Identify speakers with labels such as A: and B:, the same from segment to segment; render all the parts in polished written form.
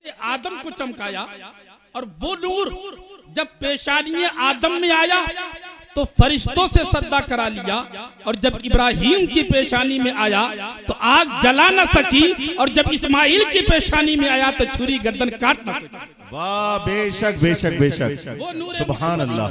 A: आदम को चमकाया और वो नूर जब पेशानी आदम में आया तो फरिश्तों से सद्दा करा लिया, और जब इब्राहिम की पेशानी में आया तो आग जला न सकी, और जब इस्माइल की पेशानी में आया तो छुरी गर्दन काट न सकी।
B: वाह, बेशक बेशक बेशक,
A: वो नूर
B: सुभान अल्लाह,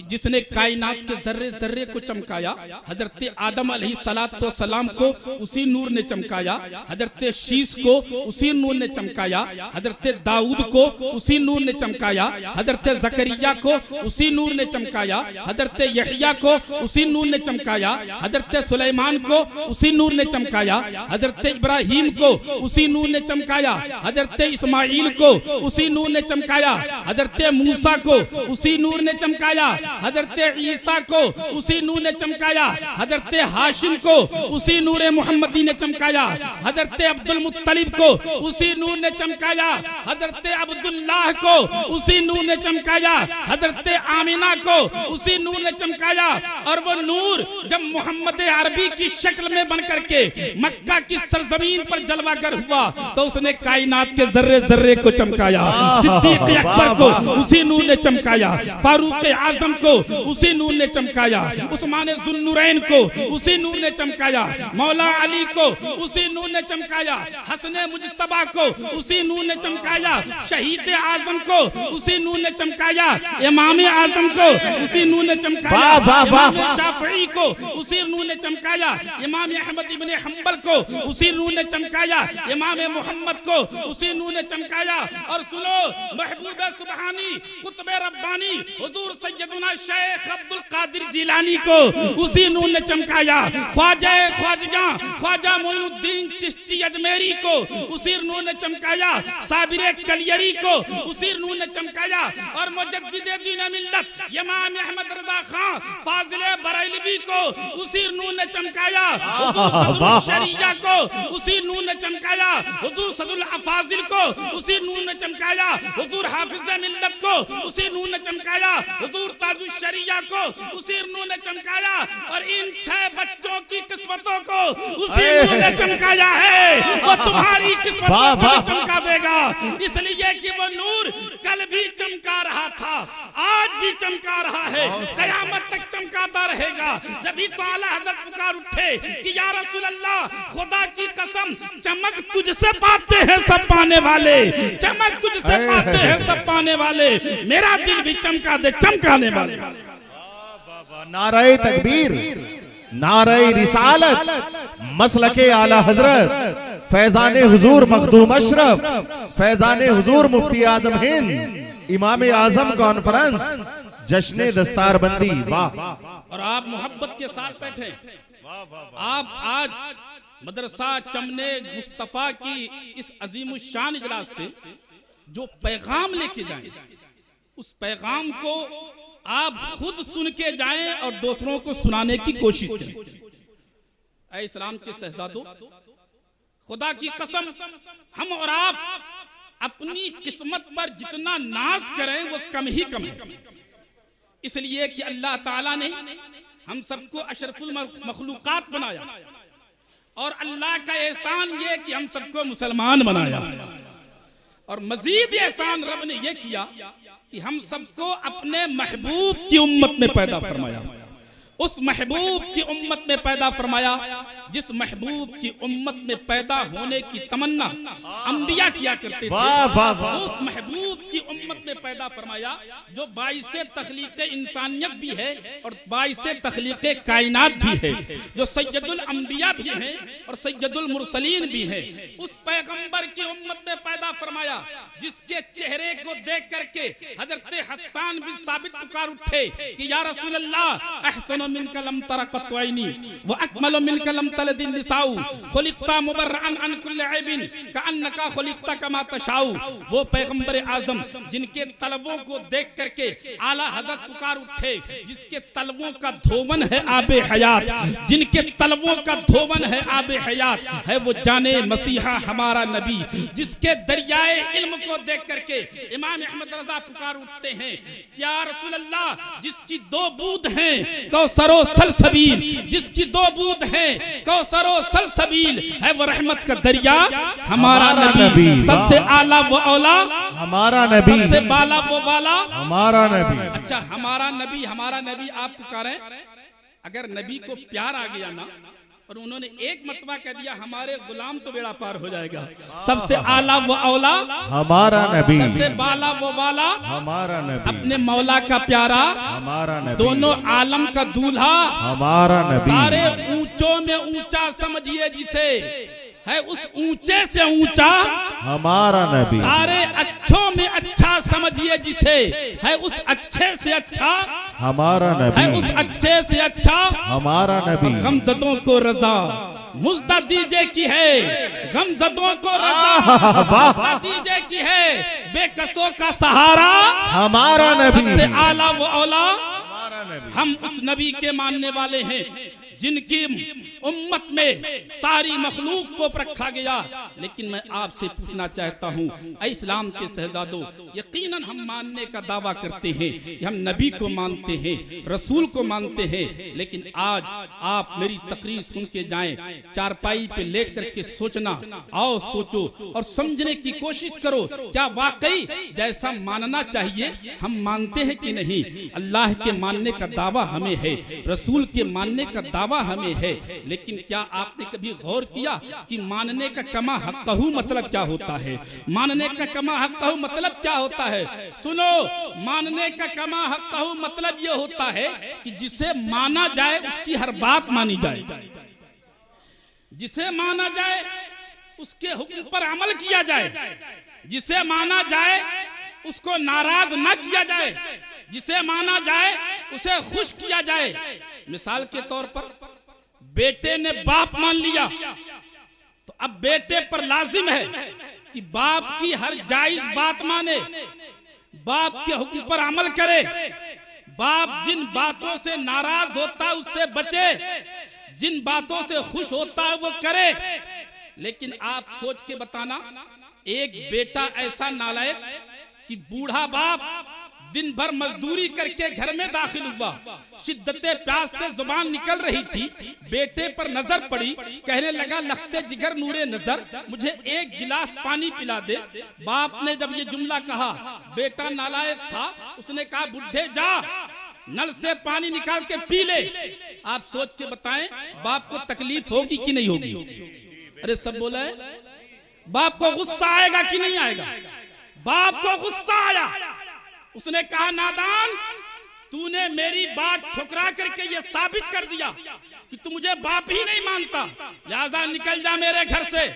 A: जिसने कायनात के जर्रे जर्रे को चमकाया। हजरत आदम अलैहिस्सलातो सलाम को उसी नूर ने चमकाया, हजरत शीश को उसी नूर ने चमकाया, हजरत दाऊद को उसी नूर ने चमकाया, हजरत जकरिया को उसी नूर ने चमकाया, हजरत यहया को उसी नूर ने चमकाया, हजरत सुलेमान को उसी नूर ने चमकाया, हजरत इब्राहिम को उसी नूर ने चमकाया, हजरत इस्माइल को उसी नूर ने चमकाया, हजरत मूसा को उसी नूर ने चमकाया, हजरत ईसा को उसी नूर ने चमकाया, हजरत हाशिम को उसी नूर मोहम्मदी ने चमकाया, हजरत अब्दुल मुत्तलिब को उसी नूर ने चमकाया, हजरत अब्दुल्लाह को उसी नूर ने चमकाया, हजरत आमिना को उसी नूर ने चमकाया। और वो नूर जब मोहम्मद अरबी की शक्ल में बनकर के मक्का की सरजमीन पर जलवागर हुआ तो उसने कायनात के जर्रे जर्रे को चमकाया। सिद्दीक अकबर को उसी नूर ने चमकाया, फारूक आजम को उसी नूर ने चमकाया, उस्मान ज़ुन्नुरैन को उसी नूर ने चमकाया, मौला अली को उसी नूर ने चमकाया, हसन मुज्तबा को उसी नूर ने चमकाया, शहीद आजम को उसी नूर ने चमकाया, इमाम आजम को उसी नूर ने चमकाया, इमाम शाफई को उसी नूर ने चमकाया, इमाम अहमद इब्न हंबल को उसी नूर ने चमकाया, इमाम मोहम्मद को उसी नूर ने चमकाया। और सुनो, महबूब सुबहानी कुतुब रब्बानी हुजूर सैयदुना शेख अब्दुल कादिर जिलानी को उसी नूर ने चमकाया, ख्वाजा मोइनुद्दीन चिश्ती अजमेरी को उसी नूर ने चमकाया, साबिर कलियरी को उसी नूर ने चमकाया, और मुजद्दिद दीन मिल्लत इमाम अहमद रज़ा खान फाजिल बरेलवी को उसी नूर ने चमकाया, हुजूर सदरुल शरिया को उसी नूर ने चमकाया, हुजूर सदरुल अफाजिल को उसी नूर ने चमकाया, हुजूर हाफिज मिल्लत को उसी नूर ने चमकाया, हुजूर ताजुश शरिया को उसी नूर ने चमकाया, और इन 6 बच्चों की किस्मतों को उसी नूर ने चमकाया है। वो तुम्हारी किस्मतों को चमका देगा, इसलिए कि वो नूर कल भी चमका रहा था, आज भी चमका रहा है, कयामत तक चमकाता रहेगा। जब भी तो आला हज़रत पुकार उठे कि या रसूल अल्लाह, खुदा की कसम चमक तुझसे पाते हैं सब पाने वाले, चमक तुझसे पाते हैं सब पाने वाले, मेरा दिल भी चमका दे चमकाने वाले।
B: नारे तकबीर, नारे रिसालत, मसलके आला हजरत, फैजान हुजूर मखदूम अशरफ, फैजान हुजूर मुफ्ती आजम हिंद, इमाम आजम कॉन्फ्रेंस, जश्न दस्तारबंदी। वाह।
A: और आप मोहब्बत के साथ बैठे, आप आज मदरसा चमने मुस्तफा की इस अजीम शान इजलास से जो पैगाम लेके जाएं, उस पैगाम को आप खुद सुन के जाएं और दूसरों को सुनाने की कोशिश करें। ऐ इस्लाम के शहजादों, खुदा की कसम, हम और आप अपनी किस्मत पर जितना नाज करें वो कम ही कम है, इसलिए कि अल्लाह ताला ने हम सबको अशरफुल मखलूकात बनाया, और अल्लाह का एहसान ये कि हम सबको मुसलमान बनाया, और मजीद एहसान रब ने ये किया कि हम सबको अपने महबूब की उम्मत में पैदा फरमाया। उस महबूब की उम्मत में पैदा फरमाया जिस महबूब की उम्मत में पैदा होने की तमन्ना अंबिया किया करते थे। उस महबूब की उम्मत में पैदा फरमाया जो बाइसे तख्लीक़े इंसानियत भी है और बाइसे तख्लीक़े कायनात भी है, जो सैयदुल अंबिया भी है और सैयदुल मुरसलीन भी है। उस पैगंबर की उम्मत में पैदा फरमाया जिसके चेहरे को देख करके हजरत हस्सान बिन साबित पुकार उठे कि या रसूल अल्लाह, अहसनु मिनका लम तरा क़त्तु ऐनी व अकमलु मिनका लम तलदिन निसाउ, खुलिक़ता मुबर्रअन अन कुल्लि ऐबिन कअन्नका खुलिक़ता कमा तशाउ। वो पैगंबर आजम जिनके तलवों को देख करके आला हजरत पुकार उठे, जिसके तलवों का धोवन है आबे हयात, जिनके तलवों का धोवन है आबे हयात, है वो जाने मसीहा हमारा नबी, जिसके दरियाए इल्म को देख करके इमाम अहमद रजा पुकार उठते हैं क्या रसूल अल्लाह, जिसकी 2 बूंद हैं कौसरो सलसबील, जिसकी 2 बूंद हैं कौसरो सलसबील है वो रहमत का दरिया हमारा नबी, सबसे आला वो औला
B: हमारा नबी,
A: सबसे बाला वो वाला
B: हमारा नबी।
A: अच्छा हमारा नबी आप पुकारें, अगर नबी को प्यार आ गया ना और उन्होंने एक मर्तबा कह दिया हमारे गुलाम तो बेड़ा पार हो जाएगा। सबसे आला वो औला
B: हमारा नबी,
A: सबसे बाला वो वाला
B: हमारा नबी,
A: अपने मौला का प्यारा
B: हमारा नबी,
A: दोनों आलम का दूल्हा
B: हमारा नबी,
A: सारे ऊंचों में ऊंचा समझिए जिसे है उस ऊंचे से ऊंचा
B: हमारा नबी,
A: सारे अच्छों में अच्छा समझिए जिसे है उस अच्छे से अच्छा
B: हमारा नबी,
A: है उस अच्छे से अच्छा
B: हमारा नबी।
A: गमज़दों को रजा मुज़्दा दीजिए की है, गमज़दों को रजा मुज़्दा दीजिए की है, बेकसों का सहारा
B: हमारा नबी,
A: सबसे आला वो औला
B: हमारा नबी।
A: हम उस नबी के मानने वाले हैं जिनकी उम्मत में सारी मखलूक को रखा गया। लेकिन मैं आपसे पूछना चाहता हूँ इस्लाम के शहजादों, यकीनन हम मानने का दावा करते हैं कि हम नबी को मानते हैं, रसूल को मानते हैं, लेकिन आज आप मेरी तकरीर सुन के जाएं, चारपाई पे लेट करके सोचना, आओ सोचो और समझने की कोशिश करो क्या वाकई जैसा मानना चाहिए हम मानते हैं कि नहीं। अल्लाह के मानने का दावा हमें है, रसूल के मानने का दावा हमें है, लेकिन क्या आपने कभी गौर किया कि मानने का कमा हक़्क़हू मतलब क्या होता है? मानने का कमा हक़्क़हू मतलब क्या होता है? सुनो, मानने का कमा हक़्क़हू मतलब यह होता है कि जिसे माना जाए उसकी हर बात मानी जाए, जिसे माना जाए उसके हुक्म पर अमल किया जाए, जिसे माना जाए उसको नाराज न किया जाए, जिसे माना जाए उसे खुश किया जाए। मिसाल के तौर पर बेटे ने बाप मान लिया तो अब बेटे पर लाजिम है कि बाप की हर जायज बात माने, बाप के हुक्म पर अमल करे, बाप जिन बातों से नाराज होता है उससे बचे, जिन बातों से खुश होता है वो करे। लेकिन आप सोच के बताना, एक बेटा ऐसा नालायक कि बूढ़ा बाप दिन भर मजदूरी करके घर में दाखिल हुआ, शिद्दते प्यास से जुबान निकल रही थी, बेटे पर नजर पड़ी, कहने लगा लखते जिगर नूरे नजर मुझे एक गिलास पानी पिला दे। बाप ने जब ये जुमला कहा, बेटा नालायक था, उसने कहा बुढ़े जा नल से पानी निकाल के पी ले। आप सोच के बताएं बाप को तकलीफ होगी कि नहीं होगी? अरे सब बोला है, बाप को गुस्सा आएगा कि नहीं आएगा? बाप को गुस्सा आया, उसने कहा नादान, तूने मेरी बात ठुकरा करके ये साबित कर दिया कि तू मुझे बाप ही नहीं मानता, लिहाजा निकल जा मेरे घर से।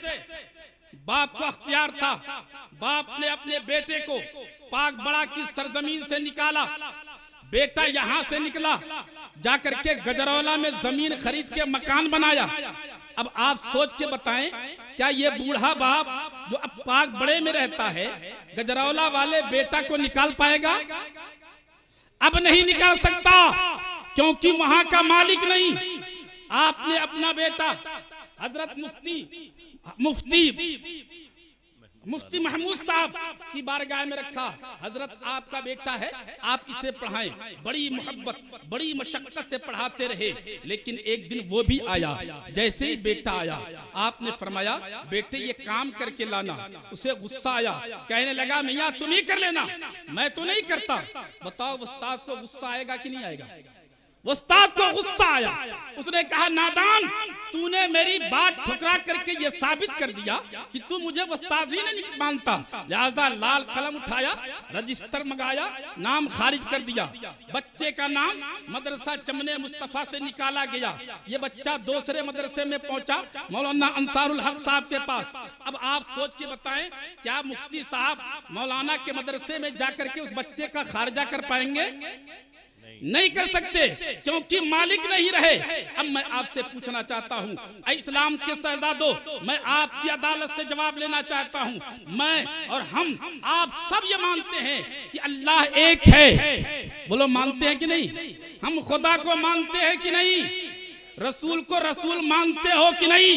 A: बाप को अख्तियार था, बाप ने अपने बेटे को पाक बड़ा की सरजमीन से निकाला। बेटा यहां से निकला, जाकर के गजरौला में जमीन खरीद के मकान बनाया। अब आप सोच के बताएं, क्या ये बूढ़ा बाप जो अब पाक बड़े में रहता है गजरौला वाले बेटा को निकाल पाएगा? अब नहीं निकाल सकता, क्योंकि वहां का मालिक नहीं। आपने अपना बेटा हजरत मुफ्ती महमूद साहब की बारगाह में रखा, हजरत आपका बेटा है, आप इसे पढ़ाएं। बड़ी मोहब्बत बड़ी मशक्कत से पढ़ाते रहे, लेकिन एक दिन वो भी आया। जैसे ही बेटा आया आपने फरमाया बेटे ये काम करके लाना। उसे गुस्सा आया, कहने लगा मियां तुम ही कर लेना, मैं तो नहीं करता। बताओ उस्ताद को गुस्सा आएगा कि नहीं आएगा? उस्ताद को गुस्सा आया, उसने कहा नादान, तूने मेरी बात ठुकरा करके ये साबित कर दिया कि तू मुझे उस्ताद ही नहीं मानता। लिहाजा लाल कलम उठाया, रजिस्टर मंगाया, नाम खारिज कर दिया। बच्चे का नाम मदरसा चमने मुस्तफा से निकाला गया। ये बच्चा दूसरे मदरसे में पहुंचा, मौलाना अंसारुल हक साहब के पास। अब आप सोच के बताएं, क्या मुफ्ती साहब मौलाना के मदरसे में जाकर के उस बच्चे का खारिजा कर पाएंगे? नहीं कर सकते, क्योंकि मालिक नहीं रहे। अब मैं आपसे पूछना चाहता हूँ इस्लाम के शहजादों, मैं आपकी अदालत से जवाब लेना चाहता हूँ। मैं और हम आप सब ये मानते हैं कि अल्लाह एक है, बोलो मानते हैं कि नहीं? हम खुदा को मानते हैं कि नहीं? रसूल को रसूल मानते हो कि नहीं?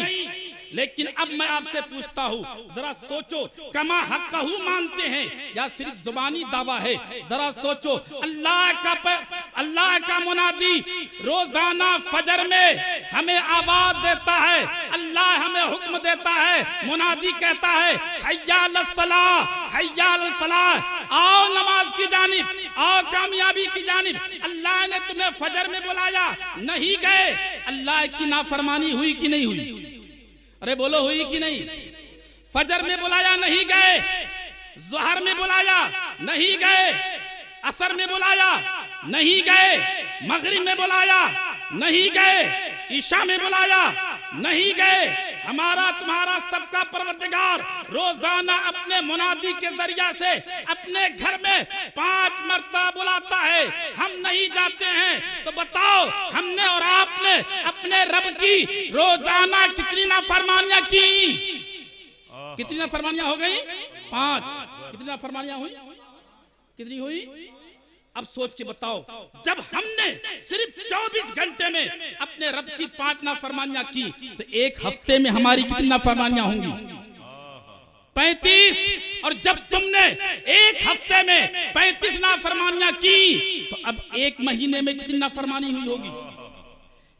A: लेकिन अब मैं आपसे पूछता हूँ, जरा सोचो, कमा हक़्क़हू मानते हैं या सिर्फ जुबानी दावा है? जरा सोचो, अल्लाह का मुनादी रोजाना फजर में हमें आवाज देता है, अल्लाह हमें हुक्म देता है, मुनादी कहता है हय्या अलस सलाह हय्या अलल फलाह, आओ नमाज की जानिब, आओ कामयाबी की जानिब। अल्लाह ने तुम्हें फजर में बुलाया, नहीं गए, अल्लाह की नाफरमानी हुई कि नहीं हुई? अरे बोलो, हुई कि नहीं? फजर में बुलाया, नहीं गए, ज़ोहर में बुलाया, नहीं गए, असर में बुलाया, नहीं गए, मगरिब में बुलाया, नहीं गए, ईशा में बुलाया, नहीं गए। हमारा तुम्हारा सबका परवरदिगार रोजाना अपने मुनादी के जरिया से अपने घर में 5 मरतबा बुलाता है, हम नहीं जाते हैं। तो बताओ, हमने और आपने अपने रब की रोजाना कितनी नाफरमानियां की? कितनी नाफरमानियां हो गई? 5। कितनी नाफरमानियां हुई? कितनी हुई? अब सोच के बताओ, जब हमने सिर्फ 24 घंटे में अपने रब की 5 नाफरमानियां की, तो एक हफ्ते में हमारी कितनी नाफरमानियां होंगी? 35। और जब तुमने एक हफ्ते में 35 नाफरमानियां की, तो अब एक महीने में कितनी नाफरमानी हुई होगी?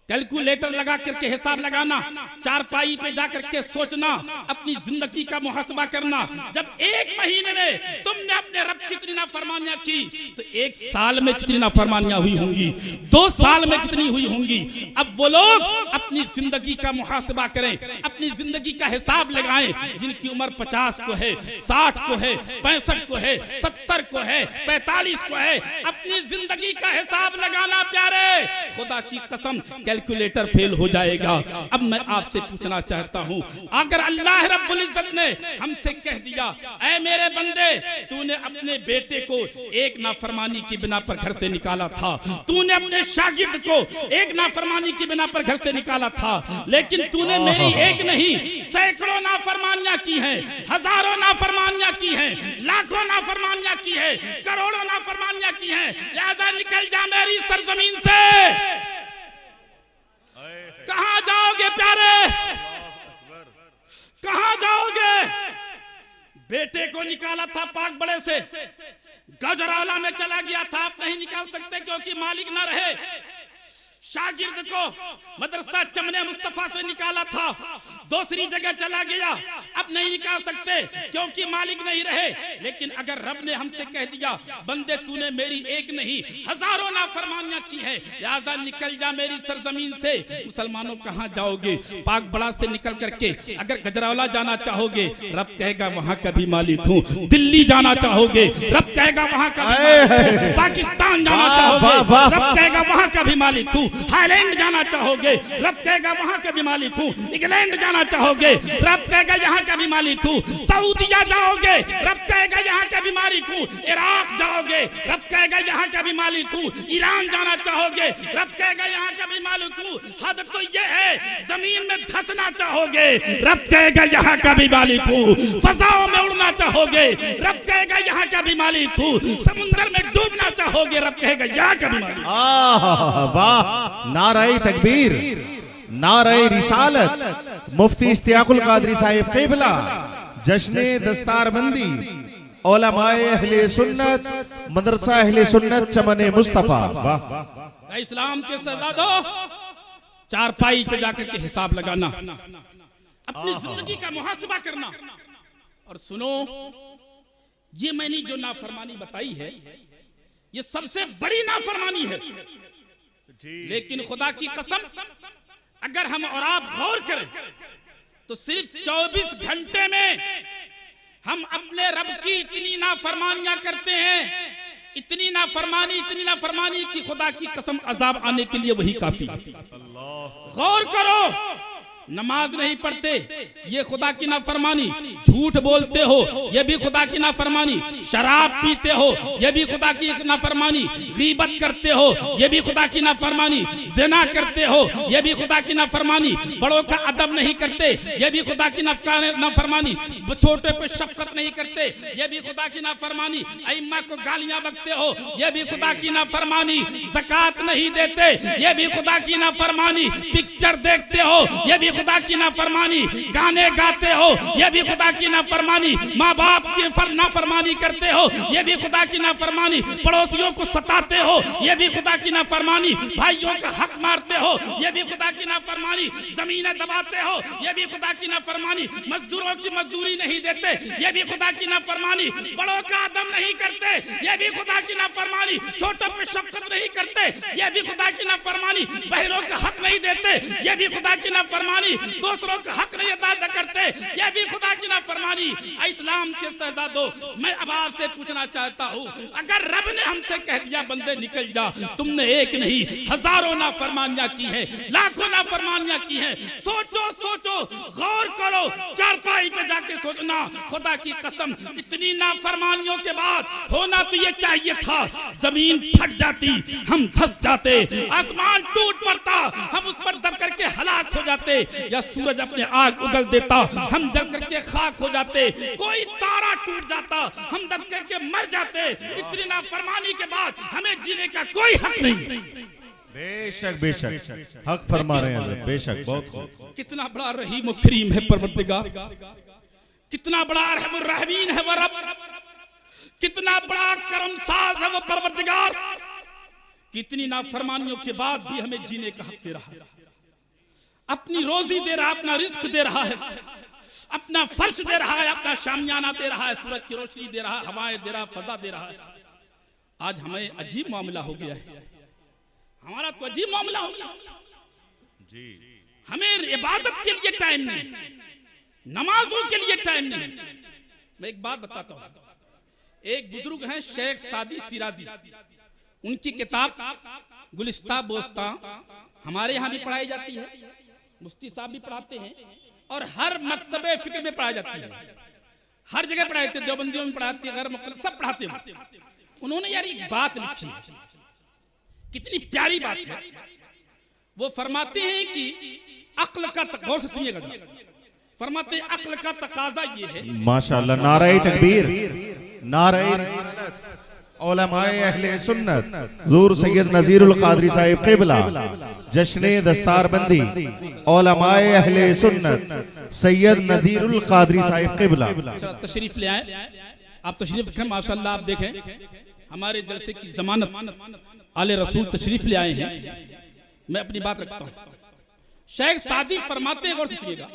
A: कैलकुलेटर लगा करके हिसाब लगाना, चारपाई पे जाकर के सोचना, अपनी जिंदगी का मुहासबा करना। जब एक महीने में तुमने अपने रब की कितनी नाफरमानियां की, तो एक साल में कितनी नाफरमानियां हुई होंगी? 2 साल में कितनी हुई होंगी? अब वो लोग अपनी जिंदगी का मुहासबा करें, अपनी जिंदगी का हिसाब लगाएं, जिनकी उम्र 50 को है, 60 को है, 65 को है, 70 को है, 45 को है। अपनी जिंदगी का हिसाब लगाना प्यारे, खुदा की कसम कैलकुलेटर फेल हो जाएगा। अब मैं आपसे पूछना चाहता हूं, अगर अल्लाह रब्बुल इज्जत ने हमसे कह दिया, ऐ मेरे बंदे, तूने अपने बेटे को एक नाफरमानी की बिना पर घर से निकाला था, तूने अपने शागिर्द को एक नाफरमानी की बिना पर घर से निकाला था, लेकिन तूने मेरी एक नहीं सैकड़ों नाफरमानियां की हैं, हजारों नाफरमानियां की हैं, लाखों नाफरमानियां की हैं, करोड़ों नाफरमानियां की हैं। लिहाजा निकल जा मेरी सरजमीन से। कहां जाओगे प्यारे? कहां जाओगे? बेटे को निकाला था पाक बड़े से, गजरौला में चला गया था, आप नहीं निकाल सकते क्योंकि मालिक ना रहे। शागिर्द को मदरसा चमने मुस्तफा से निकाला था, दूसरी जगह चला गया, अब नहीं निकाल सकते क्योंकि मालिक नहीं रहे। लेकिन अगर रब ने हमसे कह दिया, बंदे तूने मेरी एक नहीं हजारों नाफरमानियां की है, लिहाजा निकल जा मेरी सरजमीन से। मुसलमानों कहां जाओगे? पाक बड़ा से निकल करके अगर गजरौला जाना चाहोगे, रब कहेगा वहां का भी मालिक हूं। दिल्ली जाना चाहोगे, रब कहेगा वहां का भी मालिक हूं। पाकिस्तान जाना चाहोगे, रब कहेगा वहां का भी मालिक हूं। हाईलैंड जाना चाहोगे, रब कहेगा वहां का भी मालिक हूं। इंग्लैंड जाना चाहोगे, रब कहेगा यहाँ का भी मालिक हूं। सऊदिया जाओगे, रब कहेगा यहाँ का भी मालिक हूं। इराक जाओगे, रब कहेगा यहाँ का भी मालिक हूं। ईरान जाना चाहोगे, रब कहेगा यहाँ का भी मालिक हूं। हद तो ये है, जमीन में धंसना चाहोगे, रब कहेगा यहाँ का भी मालिक हूं। फजाओं में उड़ना चाहोगे, रब कहेगा यहाँ का भी मालिक हूं। समुंदर में डूबना चाहोगे, रब कहेगा यहाँ का भी मालिक हूं।
B: वाह, नाराए तकबीर, नाराए रिसालत, मुफ्ती इश्तियाकुल कादरी साहिब क़िबला, जश्ने दस्तारबंदी, उलमाए अहले सुन्नत, मदरसा अहले सुन्नत चमने मुस्तफा। वाह,
A: इस्लाम के शहजादो, चारपाई पे जाकर के हिसाब लगाना, अपनी जिंदगी का मुहासबा करना। और सुनो, ये मैंने जो नाफरमानी बताई है, ये सबसे बड़ी नाफरमानी है। लेकिन खुदा की कसम, अगर हम और आप गौर करें तो सिर्फ 24 घंटे में हम अपने रब की इतनी नाफरमानियां करते हैं, इतनी नाफरमानी कि खुदा की कसम अजाब आने के लिए वही काफी। गौर करो, नमाज नहीं पढ़ते, ये खुदा की नाफरमानी। झूठ बोलते हो, ये भी खुदा की नाफरमानी। शराब पीते हो, ये भी खुदा की नाफरमानी। गीबत करते हो, ये भी खुदा की नाफरमानी। ज़िना करते हो, ये भी खुदा की नाफरमानी। बड़ों का अदब नहीं करते, ये भी खुदा की नाफरमानी। छोटे पे शफकत नहीं करते, ये भी खुदा की नाफरमानी। अइम्मा को गालियां बकते हो, ये भी खुदा की नाफरमानी। ज़कात नहीं देते, ये भी खुदा की नाफरमानी। पिक्चर देखते हो, ये भी खुदा की नाफरमानी, गाने गाते हो ये भी खुदा की नाफरमानी, माँ बाप की नाफरमानी करते हो ये भी खुदा की नाफरमानी, पड़ोसियों को सताते हो ये भी खुदा की नाफरमानी, भाइयों का हक मारते हो ये भी खुदा की नाफरमानी, जमीनें दबाते हो ये भी खुदा की नाफरमानी, मजदूरों की मजदूरी नहीं देते ये भी खुदा की नाफरमानी, बड़ों का आदम नहीं करते ये भी खुदा की नाफरमानी, छोटों पे शफकत नहीं करते ये भी खुदा की नाफरमानी, बहनों का हक नहीं देते ये भी खुदा की नाफरमानी, दूसरों का हक नहीं अदा करते ये भी खुदा की नाफरमानी। इस्लाम के शहजादों, मैं अब आपसे पूछना चाहता हूँ, अगर रब ने हमसे कह दिया बंदे निकल जा, तुमने एक नहीं हजारों नाफरमानियां की है, लाखों नाफरमानियां की है, सोचो सोचो गौर करो, चारपाई पे जाके सोचना, खुदा की कसम इतनी नाफरमानियों के बाद होना तो ये चाहिए था, जमीन फट जाती, हम धंस जाते, आसमान टूट पड़ता, हम उस पर दब करके हलाक हो जाते, या सूरज अपने आग उगल देता, हम जल करके खाक हो जाते, कोई तारा टूट जाता, हम दब करके मर जाते। इतनी नाफरमानी के बाद हमें जीने का कोई हक नहीं।
B: बेशक बेशक हक फरमा रहे हैं, बेशक बहुत खूब।
A: कितना बड़ा रहीम करीम है परवरदिगार, कितना बड़ा रहमुर रहमीन है वो रब, कितना बड़ा करमसाज है वो परवरदिगार, कितनी नाफरमानियों के बाद भी हमें जीने का हक दे रहा है, अपनी रोजी दे रहा है, अपना रिस्क दे रहा है, अपना फर्श दे रहा है, अपना शामियाना दे रहा है, सूरज की रोशनी दे रहा है, हवाएं दे रहा है, फजा दे रहा है। आज हमें अजीब मामला हो गया है, हमारा तो अजीब मामला हो गया जी। हमें इबादत के लिए टाइम नहीं, नमाजों के लिए टाइम नहीं। मैं एक बात बताता हूँ, एक बुजुर्ग हैं शेख सादी सिराजी, उनकी किताब गुलिस्ता बोस्ता हमारे यहाँ भी पढ़ाई जाती है, मुफ्ती साहब भी पढ़ाते हैं, और हर मकतबे फिक्र में पढ़ाई जाती है, हर जगह पढ़ाई जाती है, देवबंदियों में पढ़ाती है, गैर मुख्तलिफ सब पढ़ाते हैं। उन्होंने यार एक बात लिखी है, कितनी प्यारी बात है। वो फरमाते हैं कि अक्ल का, गौर से सुनिएगा, फरमाते हैं अक्ल का तकाजा ये है, माशाअल्लाह,
B: नारे तकबीर, नारे रिसालत, उलमाए अहले सुन्नत, हुजूर सैयद नजीरुल कादरी साहिब क़िबला, जश्ने दस्तारबंदी, उलमाए अहले सुन्नत सैयद नजीरुल कादरी साहिब क़िबला
A: तशरीफ ले आए। आप तशरीफ रखें, माशाअल्लाह। आप देखें हमारे जलसे की जमानत आले रसूल तशरीफ ले आए हैं। मैं अपनी बात रखता हूँ। शेख सादी फरमाते हैं, गौर से सुनिएगा,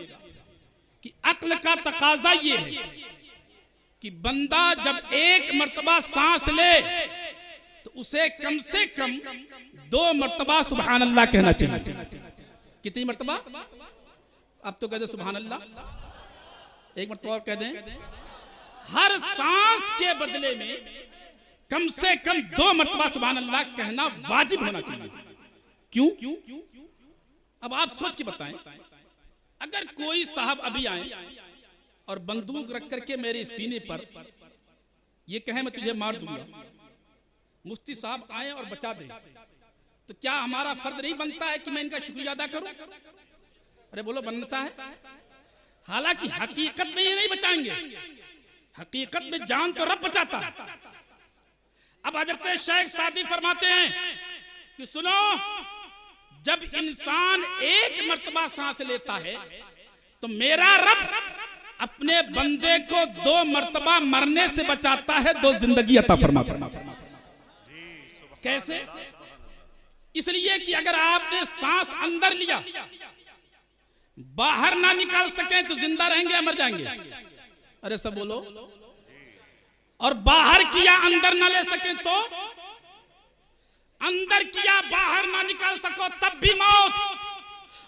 A: कि अक्ल का तकाजा ये है कि बंदा जब एक मर्तबा सांस ले तो उसे कम से कम 2 मर्तबा सुभान अल्लाह कहना चाहिए। कितनी मर्तबा? अब तो कह दे सुभान अल्लाह, एक मर्तबा और कह दें। हर सांस के बदले में कम से कम 2 मर्तबा सुभान अल्लाह कहना वाजिब होना चाहिए। क्यों? अब आप सोच के बताएं, अगर कोई साहब अभी आए और बंदूक रख करके मेरे सीने पर ये कहे मैं तुझे मार दूंगा, मुफ्ती साहब आए और बचा दे, तो क्या हमारा फर्ज नहीं बनता है कि मैं इनका शुक्रिया अदा करूं? अरे बोलो, बनता है। हालांकि हकीकत में ये नहीं बचाएंगे, हकीकत में जान तो रब बचाता है। अब हजरत शेख सादी फरमाते हैं कि सुनो, जब इंसान एक मर्तबा सांस लेता है तो मेरा रब अपने बंदे को 2 मर्तबा मरने से बचाता है, 2 जिंदगी अता फरमाता है। कैसे? इसलिए कि अगर आपने सांस अंदर लिया, बाहर ना निकाल सके तो जिंदा रहेंगे या मर जाएंगे? अरे सब बोलो। और बाहर किया अंदर ना ले सके तो, अंदर किया बाहर ना निकाल सको तब भी मौत,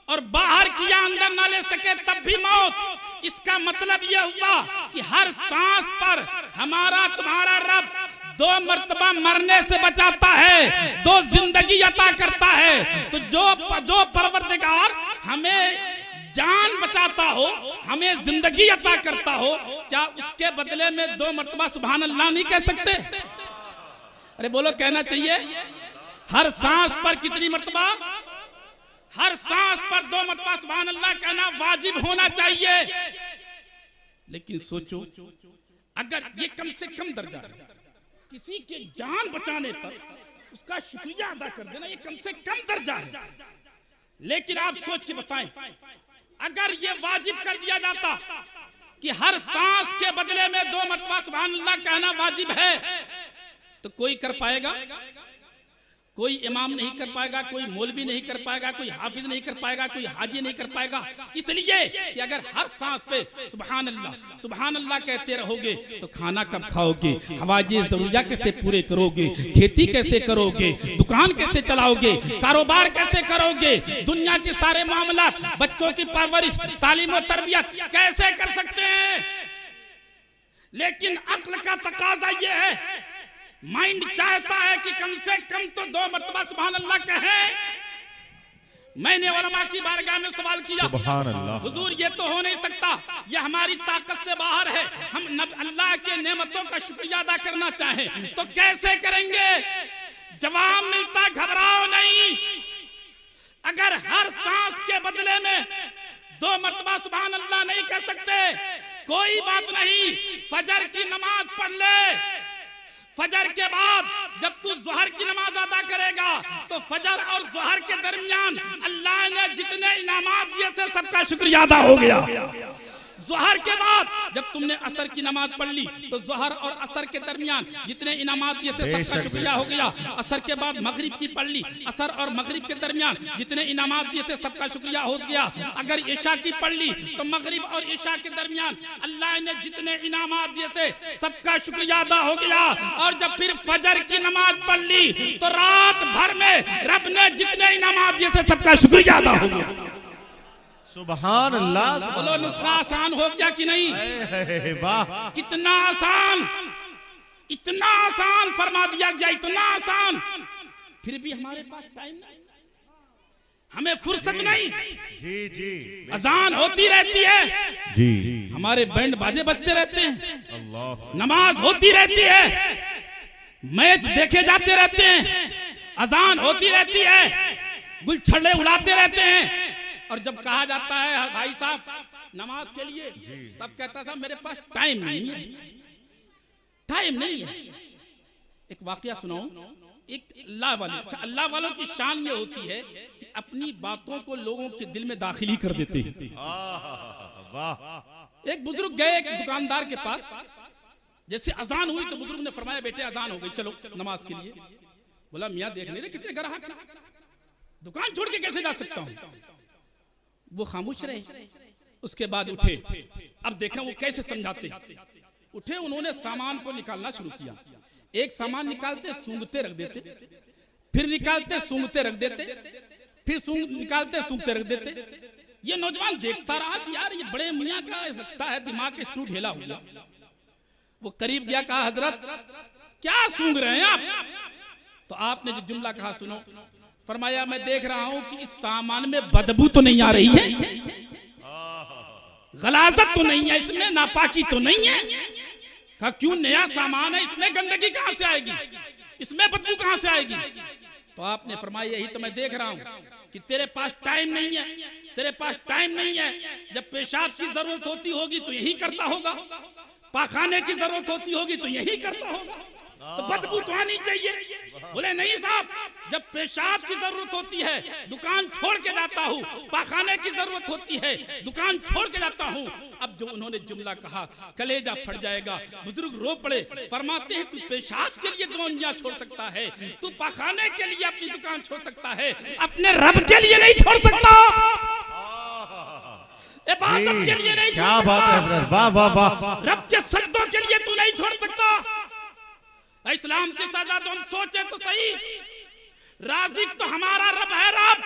A: और बाहर किया अंदर ना ले सके तब भी मौत। इसका मतलब यह हुआ कि हर सांस पर हमारा तुम्हारा रब 2 मर्तबा मरने से बचाता है, 2 जिंदगी अता करता है। तो जो परवरदिगार हमें जान बचाता हो, हमें जिंदगी अता करता हो, क्या उसके बदले में 2 मर्तबा सुभान अल्लाह नहीं कह सकते? अरे बोलो, कहना चाहिए। हर सांस पर कितनी मर्तबा? हर सांस पर 2 मर्तबा सुभान अल्लाह कहना वाजिब होना चाहिए। लेकिन सोचो, अगर ये कम से कम दर्जा है, किसी के जान बचाने पर उसका शुक्रिया अदा कर देना, ये कम से कम दर्जा है। लेकिन आप सोच के बताएं, अगर ये वाजिब कर दिया जाता कि हर सांस के बदले में 2 मरतबा सुभान अल्लाह कहना वाजिब है, तो कोई कर पाएगा? कोई इमाम नहीं कर पाएगा, कोई मौलवी नहीं कर पाएगा, कोई हाफिज नहीं कर पाएगा, कोई हाजी नहीं कर पाएगा। इसलिए कि अगर हर सांस पे सुभान अल्लाह कहते रहोगे तो खाना कब खाओगे, हवाजे जरूरिया कैसे पूरे करोगे, खेती कैसे करोगे, दुकान कैसे चलाओगे, कारोबार कैसे करोगे, दुनिया के सारे मामला, बच्चों की परवरिश, तालीम और तरबियत कैसे कर सकते हैं? लेकिन अक्ल का तकाजा ये है, माइंड चाहता है कि कम से कम तो 2 मरतबा सुभान अल्लाह कहें। मैंने उलमा की बारगाह में सवाल किया, सुभान अल्लाह, हुजूर ये तो हो नहीं सकता, ये हमारी ताकत से बाहर है, हम अल्लाह के नेमतों का शुक्रिया अदा करना चाहें तो कैसे करेंगे? जवाब मिलता, घबराओ नहीं। अगर हर सांस के बदले में 2 मरतबा सुभान अल्लाह नहीं कह सकते, कोई बात नहीं, फजर की नमाज पढ़ ले। फजर के बाद जब तू ज़ोहर की नमाज अदा करेगा तो फजर और ज़ोहर के दरमियान अल्लाह ने जितने इनामात दिए थे सबका शुक्रिया अदा हो गया। ज़ोहर के बाद जब तुमने असर की नमाज पढ़ ली तो ज़ोहर और असर के दरमियान जितने इनामात दिए थे सबका शुक्रिया हो गया। असर के बाद मगरिब की पढ़ ली, असर और मगरिब के दरमियान जितने इनामात दिए थे सबका शुक्रिया हो गया। अगर इशा की पढ़ ली तो मगरिब और इशा के दरमियान अल्लाह ने जितने इनामात दिए थे सबका शुक्रिया अदा हो गया। और जब फिर फजर की नमाज पढ़ ली तो रात भर में रब ने जितने इनामात दिए थे सबका शुक्रिया अदा हो गया।
B: सुभान अल्लाह।
A: बोलो, नुस्खा आसान हो गया कि नहीं?
B: वाह,
A: कितना आसान, इतना आसान फरमा दिया गया, इतना आसान। फिर भी हमारे पास टाइम नहीं, हमें फुर्सत नहीं।
B: जी जी,
A: अजान होती रहती है
B: जी,
A: हमारे बैंड बाजे बजते रहते हैं,
B: अल्लाह,
A: नमाज होती रहती है, मैच देखे जाते रहते हैं, अजान होती रहती है, गुलछड़े उड़ाते रहते हैं। और जब कहा जाता है भाई साहब नमाज के लिए, तब कहता साहब मेरे पास टाइम नहीं है, टाइम नहीं है। एक वाकया सुनाऊं, एक अल्लाह वाले, अच्छा अल्लाह वालों की शान ये होती है कि अपनी बातों को लोगों के दिल में दाखिल ही कर देते हैं। वाह। एक बुजुर्ग गए एक दुकानदार के पास, जैसे अजान हुई तो बुजुर्ग ने फरमाया बेटे अजान हो गई, चलो नमाज के लिए। बोला मियाँ देख नहीं रहे कितने ग्राहक, दुकान छोड़ के कैसे जा सकता हूँ? वो खामोश रहे। उसके बाद उठे, अब देखें वो कैसे समझाते। उठे, उन्होंने सामान को निकालना शुरू किया। एक सामान निकालते सूंघते रख देते, फिर निकालते सूंघते रख देते, फिर निकालते सूंघते रख देते। ये नौजवान देखता रहा कि यार ये बड़े मियाँ का लगता है दिमाग का स्क्रू ढीला हो गया। वो करीब गया, कहा हजरत क्या सूंघ रहे हैं आप? तो आपने जो जुमला कहा सुनो। फरमाया मैं देख रहा हूं कि इस सामान में बदबू तो नहीं आ रही है, गलाजत तो नहीं है, इसमें नापाकी तो नहीं है। कहा क्यों, नया सामान है, इसमें गंदगी कहां से आएगी, इसमें बदबू कहां से आएगी? तो आपने फरमाया यही तो मैं देख रहा हूं कि तेरे पास टाइम नहीं है, तेरे पास टाइम नहीं है। जब पेशाब की जरूरत होती होगी तो यही करता होगा, पाखाने की जरूरत होती होगी तो यही करता होगा, तो बदबू तो आनी चाहिए। बोले नहीं साहब, जब पेशाब की जरूरत होती है दुकान छोड़ के जाता हूँ, पाखाने की जरूरत होती है दुकान छोड़ के जाता हूँ। अब जो उन्होंने जुमला कहा कलेजा फट जाएगा। बुजुर्ग रो पड़े, फरमाते हैं तू पेशाब के लिए दुनिया छोड़ सकता है, तू पाखाने के लिए अपनी दुकान छोड़ सकता है, अपने रब के लिए नहीं छोड़ सकता, इबादत के लिए नहीं छोड़ सकता।
B: क्या बात है हजरत, वाह वाह वाह।
A: रब के सजदों के लिए तू नहीं छोड़ सकता। इस्लाम के सजा तो हम सोचे तो सही, राज़िक तो हमारा रब है रब।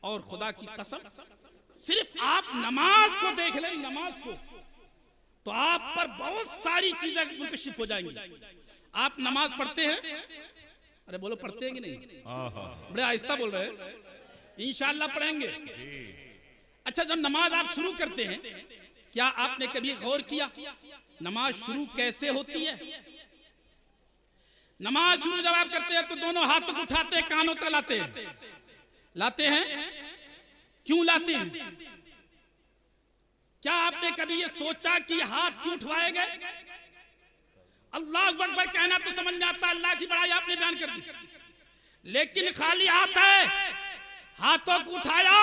A: और खुदा की कसम सिर्फ आप नमाज को देख लें, नमाज को, तो आप पर बहुत सारी चीजें मुनकशिफ हो जाएंगी। आप नमाज पढ़ते हैं, अरे बोलो पढ़ते हैं कि नहीं? बड़े आहिस्ता बोल रहे हैं, इंशाअल्लाह पढ़ेंगे। अच्छा जब नमाज आप शुरू करते हैं, क्या आपने कभी गौर किया नमाज शुरू कैसे होती है? नमाज शुरू जब आप करते हैं तो दोनों हाथों को उठाते हैं, कानों तक लाते हैं। लाते हैं, क्यों लाते हैं? क्या आपने कभी ये सोचा कि हाथ क्यों उठवाए गए? अल्लाह अकबर कहना तो समझ में आता, अल्लाह की बड़ाई आपने बयान कर दी, लेकिन खाली हाथ है, हाथों को उठाया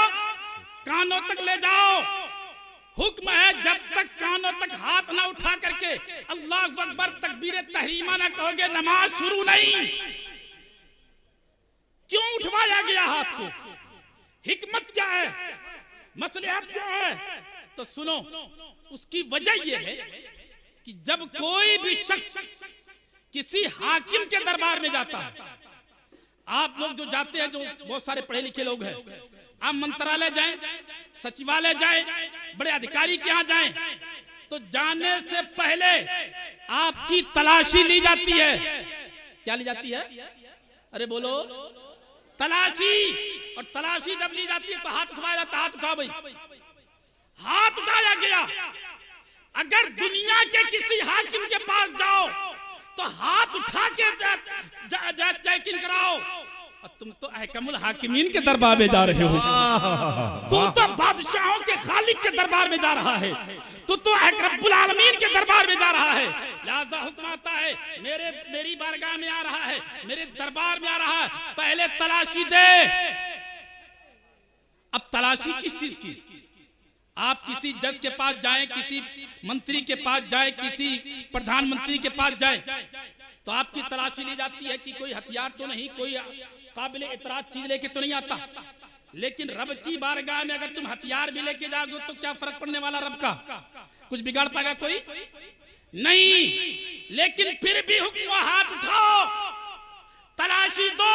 A: कानों तक ले जाओ। हुक्म है जब तक कानों तक हाथ ना उठा करके अल्लाह अकबर तकबीर तहरीमा ना कहोगे नमाज शुरू नहीं। क्यों उठवाया गया हाथ को? हिकमत क्या है, मसलहत क्या है? तो सुनो, उसकी वजह यह है कि जब कोई भी शख्स किसी हाकिम के दरबार में जाता है, आप लोग जो जाते हैं, जो बहुत सारे पढ़े लिखे लोग हैं, आप मंत्रालय जाएं, सचिवालय जाएं, बड़े अधिकारी के यहाँ जाएं, तो जाने से पहले आपकी तलाशी ली जाती है। क्या ली जाती है? अरे बोलो, तलाशी। और तलाशी जब ली जाती है तो हाथ उठाया जाता है। हाथ उठाओ भाई, हाथ उठाया गया। अगर दुनिया के किसी हाकिम के पास जाओ तो हाथ उठा के चेकिंग कराओ। और तुम तो अहकमुल हाकिमीन के दरबार में जा रहे हो, तुम तो बादशाहों के खालिक के दरबार में जा रहा है, तू तो रब्बुल आलमीन के दरबार में जा रहा है। लिहाजा हुक्म आता है, मेरी बारगाह में आ रहा है, मेरे दरबार में आ रहा है, पहले तलाशी दे। अब तलाशी किस चीज की? आप किसी जज के पास जाएं, किसी मंत्री के पास जाएं, किसी प्रधानमंत्री के पास जाएं, तो आपकी तलाशी ली जाती है कि कोई हथियार तो नहीं, कोई काबिल इतराज चीज लेके तो नहीं आता। लेकिन रब की बारगाह में अगर तुम हथियार भी लेके जाओगे तो क्या फर्क पड़ने वाला? रब का कुछ बिगाड़ पाएगा कोई? नहीं। लेकिन फिर भी हुक्म, हाथ उठाओ, तलाशी दो।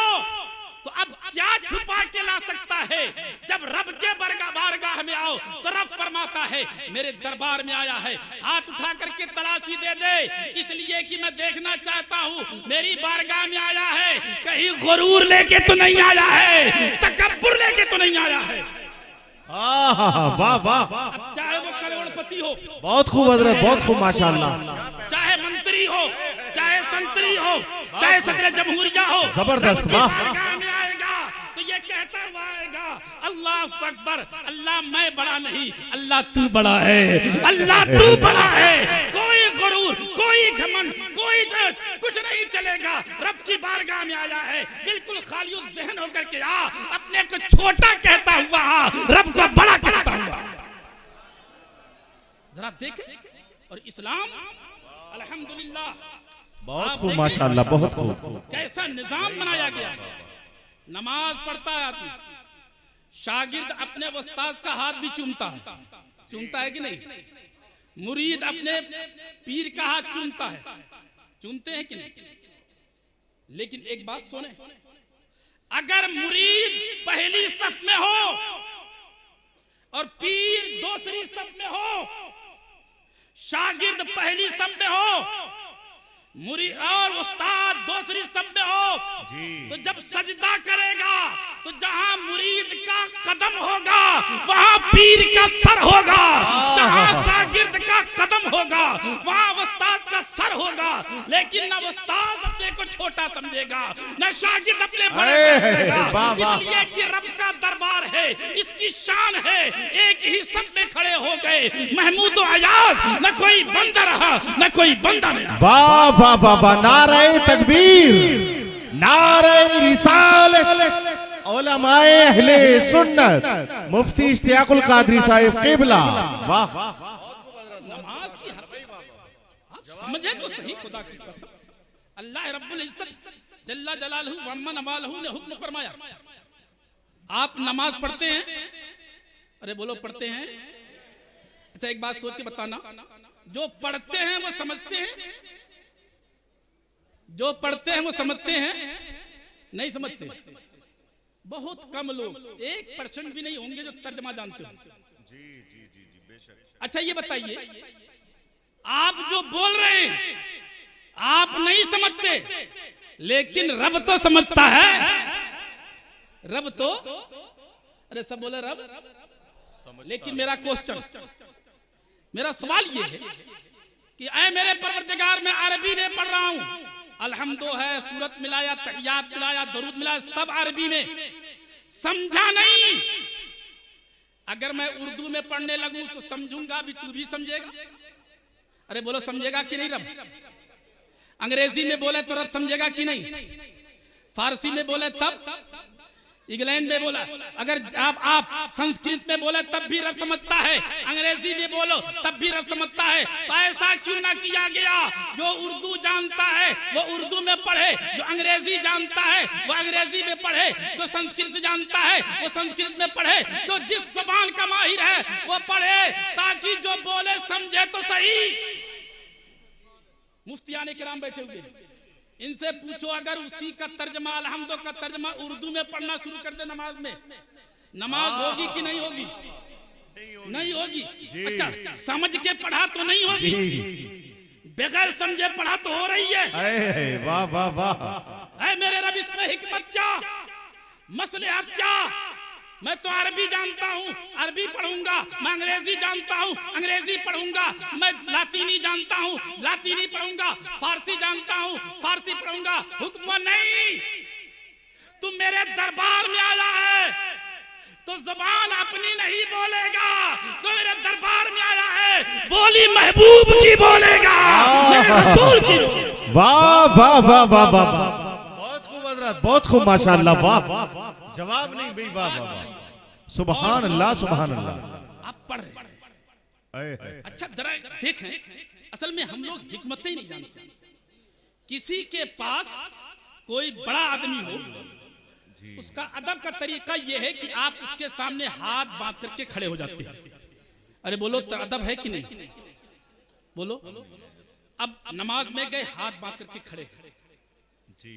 A: तो अब क्या छुपा के ला सकता है? जब रब के बारगाह में आओ तो रब फरमाता है मेरे दरबार में आया है, हाथ उठा करके तलाशी दे दे, इसलिए कि मैं देखना चाहता हूँ मेरी बारगाह में आया है, कहीं गुरूर लेके तो नहीं आया है, तकब्बुर लेके तो नहीं आया है।
B: वाह वाह,
A: चाहे वो करोड़पति हो,
B: बहुत खूब हजरत, बहुत खूब माशाअल्लाह,
A: चाहे मंत्री हो, चाहे संतरी हो, चाहे सदर जमहूरिया हो,
B: जबरदस्त।
A: बारगाह में आएगा तो ये कहता हुआ आएगा, अल्लाह अकबर, अल्लाह मैं बड़ा नहीं, अल्लाह तू बड़ा है, अल्लाह तू बड़ा है। कोई गुरूर, कोई घमंड, कोई कुछ नहीं चलेगा। रब की बारगाह में आया है, बिल्कुल खाली ज़हन होकर के आ, अपने को छोटा कहता हुआ आ, रब को बड़ा कहता हुआ। जरा देखें। और इस्लाम अल्हम्दुलिल्लाह,
B: बहुत खूब माशाअल्लाह, बहुत खूब।
A: कैसा निजाम बनाया गया है। नमाज पढ़ता है आदमी, शागिर्द अपने उस्ताद का हाथ भी चूमता है कि नहीं? मुरीद अपने पीर का हाथ चूमता है, चूमते हैं कि नहीं? लेकिन एक बात सुने, अगर मुरीद पहली सफ में हो और पीर दूसरी सफ में हो, शागिर्द पहली सफ में हो, मुरीद और उस्ताद दूसरी सफ में हो, तो जब सजदा करेगा तो जहां मुरीद का कदम होगा वहां पीर का सर होगा, जहां शागिर्द का कदम होगा वहां उस्ताद का सर होगा। लेकिन न उस्ताद अपने को छोटा समझेगा, न शागिर्द अपने बड़े समझेगा, इसलिए कि रब का दरबार है, इसकी शान है। एक ही सब में खड़े हो गए, महमूद व अयाज, न कोई बंदा रहा न कोई बंदा नहीं।
B: वाह वाह वाह वाह, नारे तकबीर, नारे रिसालत, उलमाए अहले सुन्नत, मुफ्ती इश्तियाकुल कादरी साहिब क़िबला। वाह,
A: नमाज की समझे तो सही, खुदा की कसम, अल्लाह रब्बुल इज्जत जल्ला जलालहू व अम्मा नवालहू ने हुक्म फरमाया, आप नमाज पढ़ते हैं? अरे बोलो, पढ़ते हैं? अच्छा एक बात सोच के बताना, जो पढ़ते हैं वो समझते हैं? जो पढ़ते हैं वो समझते हैं? नहीं समझते। बहुत कम लोग, 1% भी नहीं होंगे जो तर्जमा जानते हो। अच्छा ये बताइए, आप जो बोल रहे हैं आप नहीं समझते, लेकिन रब तो समझता है। रब तो, अरे सब बोले रब, लेकिन मेरा क्वेश्चन, मेरा सवाल ये है कि ऐ मेरे परवरदिगार, मैं अरबी में पढ़ रहा हूं, अल्हम्दो है, सूरत मिलाया, तहियात मिलाया, दरूद मिलाया, सब अरबी में, समझा नहीं। अगर मैं उर्दू में पढ़ने लगूं तो समझूंगा भी, तू भी समझेगा। अरे बोलो, समझेगा कि नहीं रब? अंग्रेजी में बोले तो रब समझेगा कि नहीं? फारसी में बोले तब, इंग्लैंड में बोला, अगर आप संस्कृत में बोले तब भी रब समझता है, अंग्रेजी में बोलो तब भी रब समझता है। तो ऐसा क्यों ना किया गया, जो उर्दू जानता है वो उर्दू में पढ़े, जो अंग्रेजी जानता है वो अंग्रेजी में पढ़े, जो संस्कृत जानता है वो संस्कृत में पढ़े, जो जिस ज़बान का माहिर है वो पढ़े, ताकि जो बोले समझे तो सही। मुफ्तियाने किराम बैठे हुए, इनसे पूछो अगर उसी का तर्जमा अलहम्दो का तर्जमा उर्दू में पढ़ना शुरू कर दे नमाज में, नमाज होगी कि नहीं होगी? नहीं होगी। अच्छा, समझ के पढ़ा तो नहीं होगी, बगैर समझे पढ़ा तो हो रही है।
B: वाह वाह वाह।
A: मेरे रब, इसमें हिकमत क्या, मसलहत क्या? मैं तो अरबी जानता हूँ, अरबी पढ़ूंगा। मैं अंग्रेजी जानता हूँ, अंग्रेजी पढ़ूंगा। मैं लातीनी जानता हूँ, लातीनी पढ़ूंगा। फारसी जानता हूँ, फारसी पढ़ूंगा। हुक्म नहीं, तू मेरे दरबार में आया है तो जुबान अपनी नहीं बोलेगा, तो मेरे दरबार में आया है बोली महबूब की बोलेगा, मेरे रसूल की।
B: वाह वाह वाह वाह वाह, बहुत खूब हज़रत, बहुत खूब माशाअल्लाह। वाह, जवाब नहीं भाई, वाह वाह, सुभान अल्लाह सुभान अल्लाह।
A: आप पढ़ रहे। अच्छा जरा देखें, असल में हम लोग हिकमत ही नहीं जानते। किसी के पास कोई बड़ा आदमी हो, उसका अदब का तरीका यह है कि आप उसके सामने हाथ बांध करके खड़े हो जाते हैं। अरे बोलो, तो अदब है कि नहीं? बोलो। अब नमाज में गए, हाथ बांध करके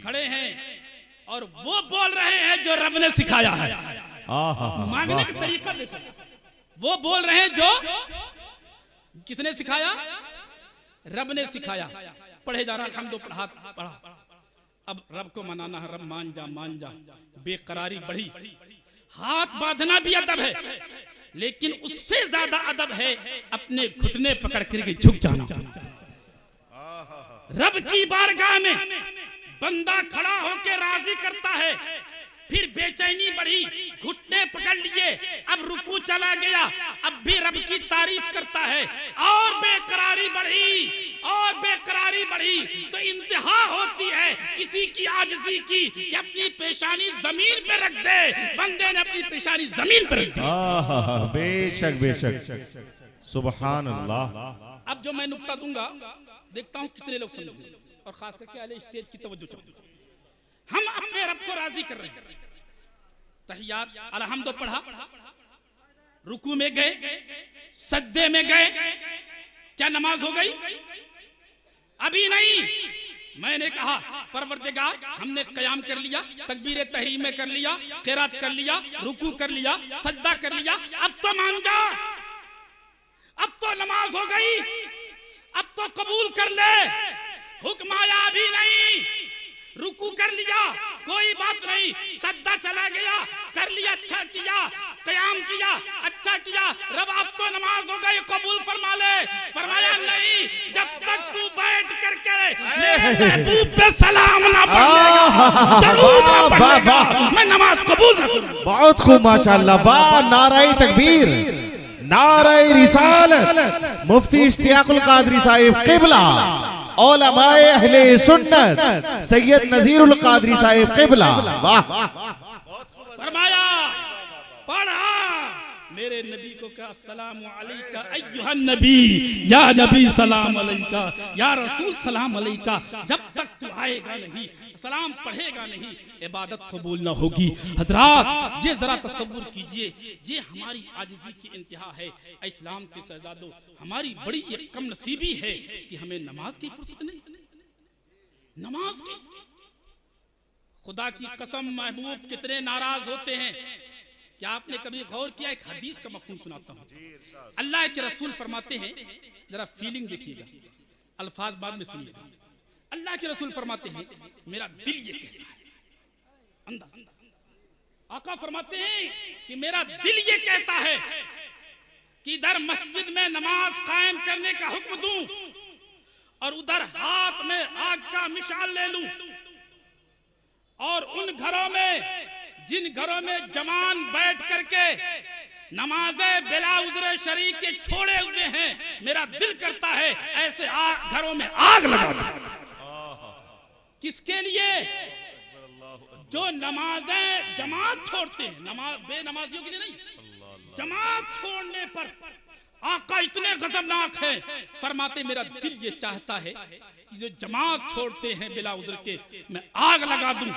A: खड़े हैं और वो बोल रहे हैं जो रब ने सिखाया है। मांगने का तरीका देखो, वो बोल रहे हैं जो किसने सिखाया? रब ने सिखाया। पढ़े जा रहा, हम दो पढ़ा। अब रब को मनाना है, रब मान जा। बेकरारी बढ़ी, हाथ बांधना भी अदब है, लेकिन उससे ज्यादा अदब है अपने घुटने पकड़ करके झुक जाना। रब की बारगाह में बंदा खड़ा होकर राजी करता है, फिर बेचैनी बढ़ी, घुटने पकड़ लिए, अब रुकू चला गया, अब भी रब की तारीफ करता है, और बेकरारी बढ़ी तो इंतहा होती है किसी की आजिज़ी की कि अपनी पेशानी जमीन पे रख दे। बंदे ने अपनी पेशानी जमीन पे रख दी।
B: बेशक बेशक, सुभान अल्लाह।
A: अब जो मैं नुक्ता दूंगा, देखता हूं कितने लोग समझेंगे, और खास करके अहले स्टेज की तवज्जो चाहिए। हम अपने रब को राजी कर रहे हैं। तहियात अलहम्दो पढ़ा, रुकू में गए, सजदे में गए, क्या नमाज हो गई? अभी नहीं। मैंने कहा परवरदिगार, हमने कयाम कर लिया, तकबीर तहरीम कर लिया, क़िरात कर लिया, रुकू कर लिया, सजदा कर लिया, अब तो मान जा, अब तो नमाज हो गई, अब तो कबूल कर ले। हुक्म आया अभी नहीं, रुकू कर लिया, कोई बात नहीं, सद्दा चला गया, कर लिया, अच्छा किया, कयाम किया, अच्छा किया, रब अब तो नमाज हो गई, कबूल फरमा ले। फरमाया नहीं, जब तक तू बैठ करके मेरे महबूब पे सलाम ना पढ़ेगा, दरूद ना पढ़ेगा, मैं नमाज कबूल ना करूंगा।
B: बहुत खूब माशाअल्लाह। वाह, नाराए तकबीर, नाराए रिसालत, मुफ्ती इश्तियाकुल कादरी साहिब क़िबला, उलमाए अहले सुन्नत सैयद नज़ीरुल कादरी साहिब क़िबला। वाह,
A: फरमाया पढ़ा, मेरे नबी को कहा अस्सलामु अलैका अय्युहन नबी, या नबी सलाम अलैका, या रसूल सलाम अलैका। जब तक तू आएगा नहीं, सलाम पढ़ेगा नहीं, इबादत कबूल ना होगी। हजरात, ये जरा तसव्वुर कीजिए, ये हमारी आजिज़ी की इंतहा है। इस्लाम के शहजादों, हमारी बड़ी एक कम नसीबी है कि हमें नमाज की फुर्सत नहीं, नमाज की। खुदा की कसम, महबूब कितने नाराज होते हैं। क्या आपने कभी गौर किया? एक हदीस का मफहूम सुनाता हूँ। अल्लाह के रसूल फरमाते हैं, जरा फीलिंग देखिएगा, अल्फाज बाद में सुनिएगा। अल्लाह के रसूल फरमाते हैं, मेरा दिल ये कहता है, अंदाज। आका फरमाते हैं कि मेरा दिल ये कहता है कि इधर मस्जिद में नमाज कायम करने का हुक्म दूं और उधर हाथ में आग का मिशाल ले लूं, और उन घरों में, जिन घरों में जवान बैठ करके नमाज़े बिला उज़्र शरीक के छोड़े हुए हैं, मेरा दिल करता है ऐसे घरों में आग लगा दूं। किसके लिए? जो नमाजें जमात छोड़ते हैं, नमाज बेनमाजियों के लिए नहीं, जमात छोड़ने पर आका इतने गजबनाक हैं, फरमाते मेरा दिल ये चाहता है कि जो जमात छोड़ते हैं बिला उज़्र के मैं आग लगा दूं।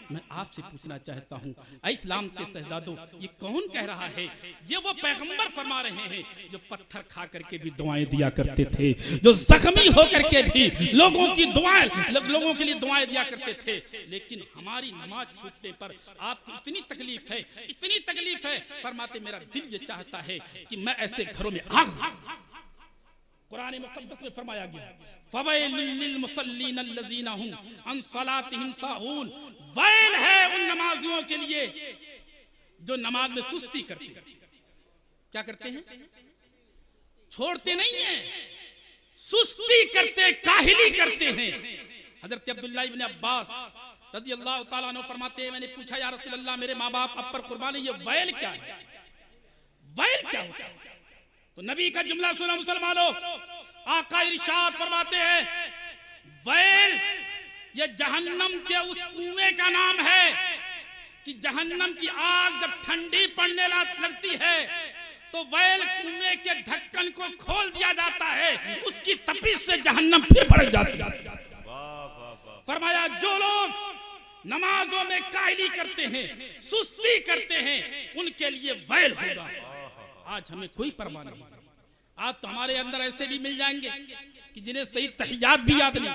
A: मैं आपसे पूछना चाहता हूं, ऐ इस्लाम के शहजादों, ये कौन कह रहा है? ये वो पैगंबर फरमा रहे हैं जो पत्थर खा करके भी दुआएं दिया करते थे, जो जख्मी होकर के भी लोगों की दुआएं, लोगों के लिए दुआएं दिया करते थे। लेकिन हमारी नमाज छूटने पर आपको इतनी तकलीफ है, इतनी तकलीफ है, फरमाते मेरा दिल ये चाहता है कि मैं ऐसे घरों में आग। कुरान मुक़द्दस में फरमाया गया, फ़वैलुल लिल मुसल्लीन अल्लज़ीना हुम अन सलातिहिम साहून, वैल है उन नमाजियों के लिए जो नमाज में सुस्ती करते हैं। क्या करते हैं? छोड़ते नहीं हैं, सुस्ती करते, काहिली करते हैं। हज़रत अब्दुल्लाह इब्न अब्बास रज़ियल्लाहु ताला अन्हु फरमाते हैं, मैंने पूछा या रसूल अल्लाह, मेरे माँ बाप अब पर कुर्बानी, ये वैल क्या है? वैल क्या होता है? तो नबी का जुमला सुना मुसलमानों, आका इरशाद फरमाते हैं, वैल ये जहन्नम के उस कुएं का नाम है कि जहन्नम की आग जब ठंडी पड़ने लगती है तो वैल कुएं के ढक्कन को खोल दिया जाता है, उसकी तपिश से जहन्नम फिर भड़क जाती है। फरमाया जो लोग नमाजों में काहिली करते हैं, सुस्ती करते हैं, उनके लिए वैल होगा। आज हमें कोई परवाह नहीं। आज तो हमारे अंदर ऐसे भी मिल जाएंगे कि जिन्हें सही तहियात भी याद नहीं,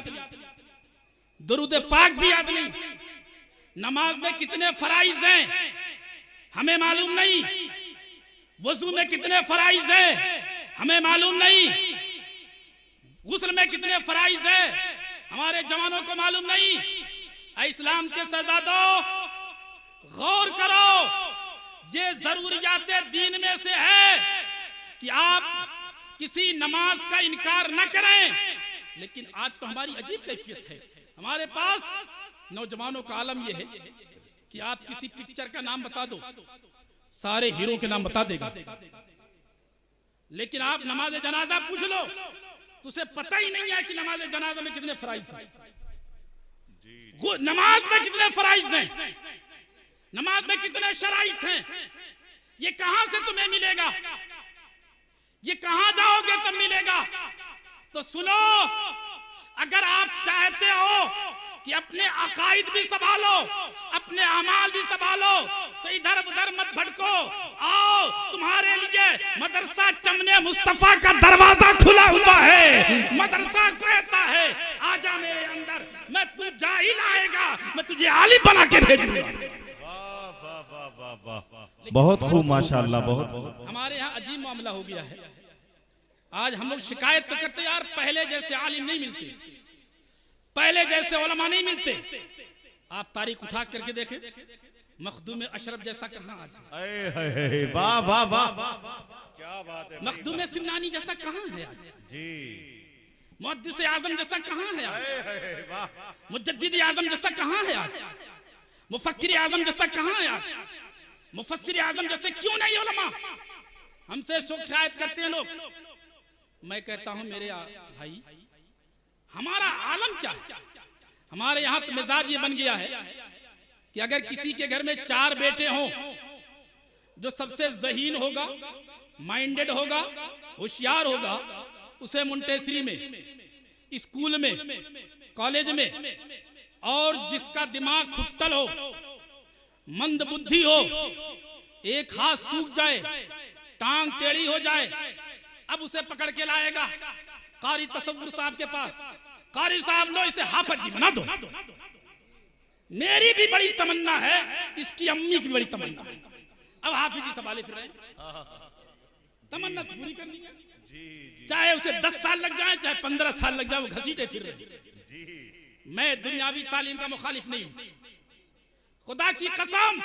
A: दुरूद पाक भी याद नहीं, नमाज में कितने फराइज हैं हमें मालूम नहीं, वजू में कितने फराइज हैं हमें मालूम नहीं, गुस्ल में कितने फराइज हैं हमारे जवानों को मालूम नहीं। ऐ इस्लाम के शहजादों, गौर करो, ये जरूरियात दीन में से है कि आप किसी नमाज का इनकार न करें। लेकिन आज तो हमारी अजीब कैफियत है, हमारे पास नौजवानों का आलम यह है कि आप किसी पिक्चर का नाम बता दो, सारे हीरो के नाम बता देगा, लेकिन आप नमाज जनाजा पूछ लो तो उसे पता ही नहीं है कि नमाज जनाजा में कितने फराइज हैं, नमाज में कितने फराइज हैं, नमाज में कितने शराइत हैं। ये कहां से तुम्हें मिलेगा? ये कहां जाओगे तब मिलेगा? तो सुनो, अगर आप चाहते हो कि अपने अकाइद भी संभालो, अपने अमाल भी संभालो, तो इधर उधर मत भटको। आओ, तुम्हारे लिए मदरसा चमने मुस्तफा का दरवाजा खुला हुआ है, मदरसा कहता है आजा मेरे अंदर, मैं तू जाहिल आएगा, मैं तुझे आलिम बना के भेजूंगा।
B: बहुत खूब, माशाअल्लाह, बहुत।
A: हमारे यहाँ अजीब मामला हो गया है। आज हम लोग शिकायत तो करते यार, पहले जैसे आलिम नहीं मिलते, पहले जैसे उलमा नहीं मिलते। आप तारीख उठा करके देखें, मखदूम अशरफ जैसा कहाँ आज है?
B: वाह वाह वाह, क्या बात है।
A: मखदूम सिमनानी जैसा कहाँ है आज
B: जी?
A: मुहद्दिस आजम जैसा कहाँ है आज? मुजद्दिद आजम जैसा कहाँ है आज? मुफक्किर आजम जैसा कहाँ है आज? मुफस्सिर आजम जैसे क्यों नहीं उलमा? हमसे शिकायत करते हैं लोग। मैं कहता हूं मेरे भाई, हमारा आलम क्या है? हमारे यहाँ तो मिजाज ये बन गया है कि अगर किसी के घर में 4 बेटे हों, जो सबसे ज़हीन होगा, माइंडेड होगा, होशियार होगा, उसे मुंटेसरी में, स्कूल में, कॉलेज में, और जिसका दिमाग खुट्टल हो, मंद बुद्धि हो, एक हाथ सूख जाए, टांग टेढ़ी हो जाए, अब उसे पकड़ के लाएगा कारी तसव्वुर साहब के पास। कारी साहब लो इसे हाफिज जी बना दो। मेरी भी बड़ी तमन्ना है, इसकी अम्मी की बड़ी तमन्ना है। अब हाफिज जी संभाले फिर रहे, तमन्ना तो पूरी करनी है, चाहे उसे 10 साल लग जाए, चाहे 15 साल लग जाए, वो घसीटे फिर रहे। मैं दुनियावी तालीम का मुखालिफ नहीं हूं, खुदा की कसम,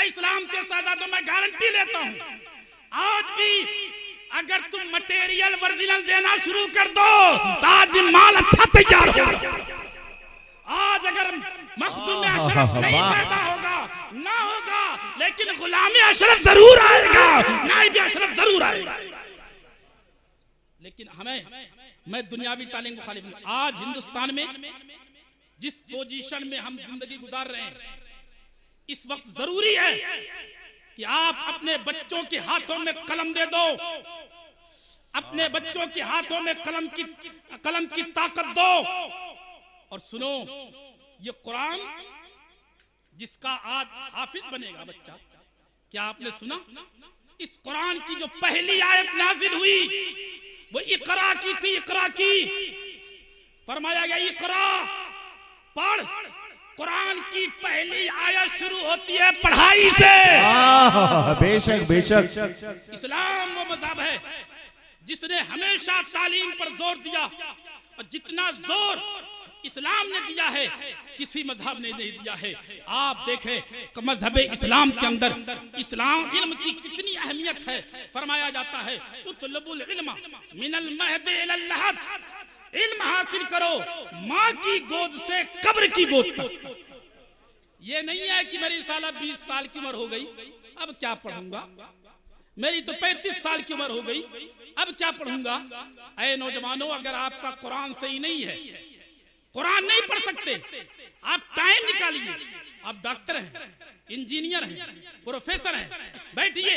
A: इस्लाम के साथ मैं गारंटी लेता हूं, आज भी अगर तुम मटेरियल ओरिजिनल देना शुरू कर दो तो आज भी माल अच्छा तैयार होगा। आज अगर मखदूम अशरफ नहीं पैदा होगा, ना होगा, लेकिन गुलाम अशरफ जरूर आएगा, नाइब अशरफ जरूर आएगा। लेकिन मैं दुनियावी तालीम मुखालिफ हूं। आज हिंदुस्तान में जिस पोजीशन में हम जिंदगी गुजार रहे हैं, इस वक्त जरूरी है कि आप अपने बच्चों के हाथों में कलम दे दो, अपने बच्चों के हाथों में कलम की ताकत दो। और सुनो, ये कुरान जिसका आज हाफिज बनेगा बच्चा, क्या आपने सुना? इस कुरान की जो पहली आयत नाजिल हुई वो इकरा की थी, इकरा की। फरमाया गया इकरा, पढ़। कुरान की पहली आयत शुरू होती है पढ़ाई से।
B: बेशक बेशक।
A: इस्लाम वो मज़हब है जिसने हमेशा तालीम पर जोर दिया, और जितना जोर इस्लाम ने दिया है किसी मजहब ने नहीं दिया है। आप देखें कि मजहब इस्लाम के अंदर इस्लाम इल्म की कितनी अहमियत है। फरमाया जाता है उतलबुल इल्म मिनल महद इलल लहद, इल्म हासिल करो माँ की गोद से कब्र की गोद तक। ये नहीं है कि मेरी साला 20 साल की उम्र हो गई अब क्या पढ़ूंगा, मेरी तो 35 साल की उम्र हो गई अब क्या पढ़ूंगा। ऐ नौजवानों, अगर आपका कुरान सही नहीं है, कुरान नहीं पढ़ सकते, आप टाइम निकालिए। आप डॉक्टर हैं, इंजीनियर हैं, प्रोफेसर हैं, बैठिए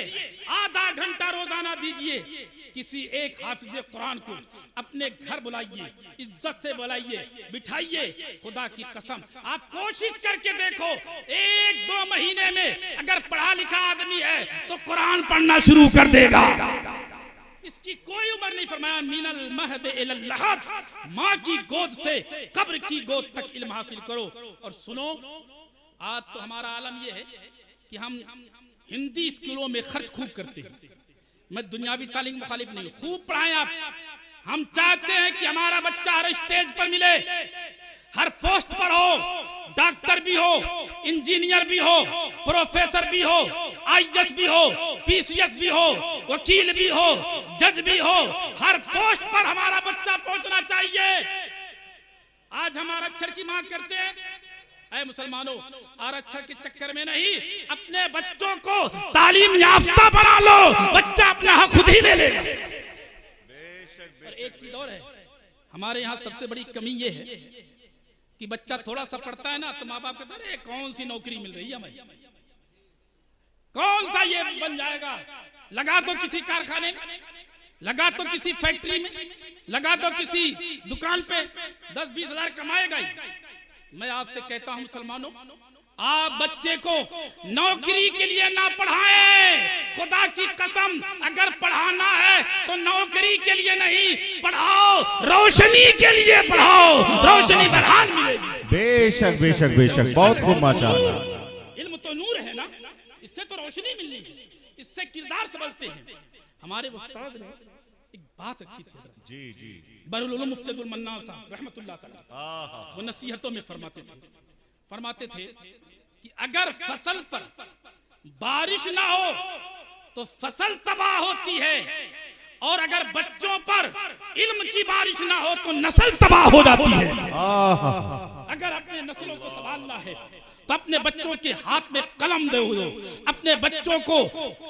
A: आधा घंटा रोजाना दीजिए किसी एक हाफिज कुरान को अपने घर बुलाइए, इज्जत से बुलाइए, बिठाइए। खुदा की कसम आप कोशिश करके देखो, 1-2 महीने में अगर पढ़ा लिखा आदमी है तो कुरान पढ़ना शुरू कर देगा। इसकी कोई उम्र नहीं। फरमाया मिनल महद इलल लहद, माँ की गोद से कब्र की गोद तक इल्म हासिल करो। और सुनो, आज तो हमारा आलम यह है कि हम हिंदी स्कूलों में खर्च खूब करते हैं। मैं दुनियावी तालीम मुखालिफ नहीं, खूब पढ़ाएं आप। हम चाहते हैं कि हमारा बच्चा हर स्टेज पर मिले, हर पोस्ट पर हो, डॉक्टर भी हो, इंजीनियर भी हो, प्रोफेसर भी हो, आईएएस भी हो, पीसीएस भी हो, वकील भी हो, जज भी हो, हर पोस्ट पर हमारा बच्चा पहुंचना चाहिए। आज हम आरक्षण की मांग करते हैं। ऐ मुसलमानों, आरक्षण के चक्कर में नहीं, अपने बच्चों को तालीम याफ्ता बना लो, बच्चा अपना हक खुद ही ले लेगा। और एक चीज और है, हमारे यहाँ सबसे बड़ी कमी ये है कि बच्चा थोड़ा सा पढ़ता है ना तो माँ बाप कहते हैं कौन सी नौकरी मिल रही है हमें, कौन सा ये बन जाएगा, लगा तो किसी कारखाने में, लगा तो किसी फैक्ट्री में, लगा तो किसी दुकान पे 10-20 हजार कमाएगा ही। मैं आपसे कहता हूं मुसलमानों, आप बच्चे को नौकरी के लिए ना पढ़ाएं। खुदा की कसम, अगर पढ़ाना है तो नौकरी के लिए नहीं, पढ़ाओ रोशनी के लिए पढ़ाओ, रोशनी बरहान मिलेगी।
B: बेशक बेशक बेशक, बहुत खूब माशाअल्लाह।
A: इल्म तो नूर है ना, इससे तो रोशनी मिलनी है, इससे किरदार संभलते हैं। हमारे उस्ताद ने एक बात रखी थी,
B: जी जी,
A: बहरुल उलूम मुफ्ती मन्नान साहब रहमतुल्लाह तआला, वो नसीहतों में फरमाते थे कि अगर फसल पर बारिश ना हो तो फसल तबाह होती है, और अगर बच्चों पर इल्म की बारिश ना हो तो नस्ल तबाह हो जाती है। अगर अपने नस्लों को संभालना है तो अपने बच्चों के हाथ में कलम दो, अपने बच्चों को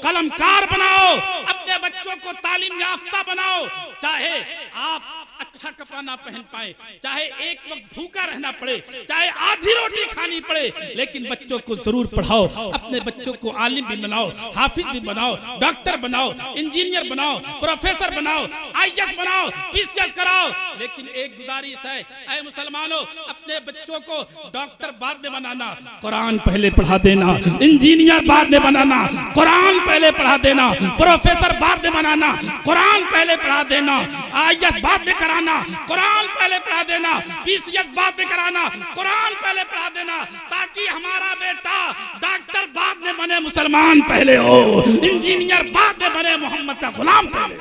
A: कलमकार बनाओ, अपने बच्चों को तालीम याफ्ता बनाओ। चाहे आप अच्छा कपड़ा ना पहन पाए, चाहे एक वक्त भूखा रहना पड़े, चाहे आधी रोटी खानी पड़े, लेकिन बच्चों को जरूर पढ़ाओ। अपने बच्चों को आलिम भी बनाओ, हाफिज भी बनाओ, डॉक्टर बनाओ, इंजीनियर बनाओ, प्रोफेसर बनाओ, आईएएस बनाओ, पीसीएस कराओ। लेकिन एक गुजारिश है, ऐ मुसलमानों, अपने बच्चों को डॉक्टर बाद में बनाना, कुरान पहले पढ़ा देना। इंजीनियर बाद में बनाना, कुरान पहले पढ़ा देना। प्रोफेसर बाद में बनाना, कुरान पहले पढ़ा देना। आईएएस बाद में कराना, कुरान पहले पढ़ा देना। पीसीएस बाद में कराना, कुरान पहले पढ़ा देना, ताकि हमारा बेटा डॉक्टर बाद में बने, मुसलमान पहले हो, इंजीनियर बाद में बने, मोहम्मद का गुलाम पहले।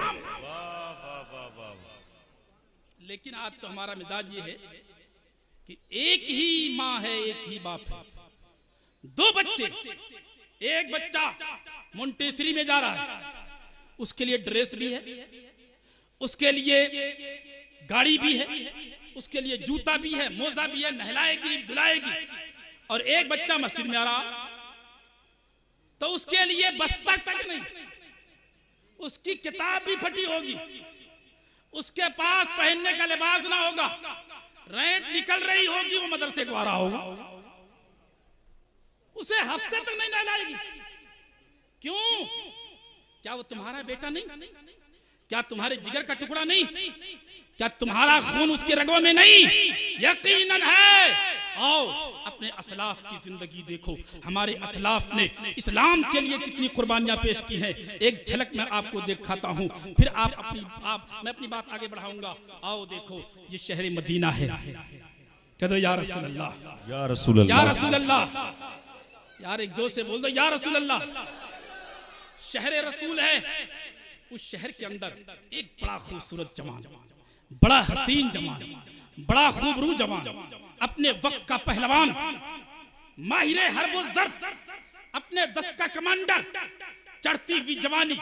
A: लेकिन आज तो हमारा मिजाज ये है कि एक ही माँ है, एक ही बाप है, 2 बच्चे। एक बच्चा मोंटेसरी में जा रहा है, उसके लिए ड्रेस भी है, उसके लिए गाड़ी भी है, उसके लिए जूता भी है, मोजा भी है, नहलाएगी धुलाएगी। और एक बच्चा मस्जिद में आ रहा तो उसके लिए बस्ता तक नहीं, उसकी किताब भी फटी होगी, उसके पास पहनने का लिबास ना होगा, रेत निकल रही होगी, वो मदरसे को आ रहा होगा। उसे हफ्ते तक नहीं नहलाएगी। क्यों? क्या वो तुम्हारा बेटा नहीं? क्या तुम्हारे जिगर का टुकड़ा नहीं? क्या तुम्हारा खून उसके रगों में नहीं? यकीनन है। आओ अपने असलाफ की जिंदगी देखो, हमारे असलाफ ने इस्लाम के लिए कितनी कुर्बानियां पेश की हैं। एक झलक मैं आपको दिखाता हूं, फिर मैं अपनी बात आगे बढ़ाऊंगा। आओ देखो, ये शहर मदीना है। कह दो या रसूल अल्लाह,
B: या रसूल अल्लाह,
A: या रसूल अल्लाह। यार एक जोर से बोल दो या रसूल अल्लाह। शहर रसूल है। उस शहर के अंदर एक बड़ा खूबसूरत जवान, बड़ा हसीन जवान, बड़ा खूबरू जवान, अपने वक्त का पहलवान, माहिर हर्ब ज़र्ब, अपने दस्त का कमांडर, चढ़ती हुई जवानी,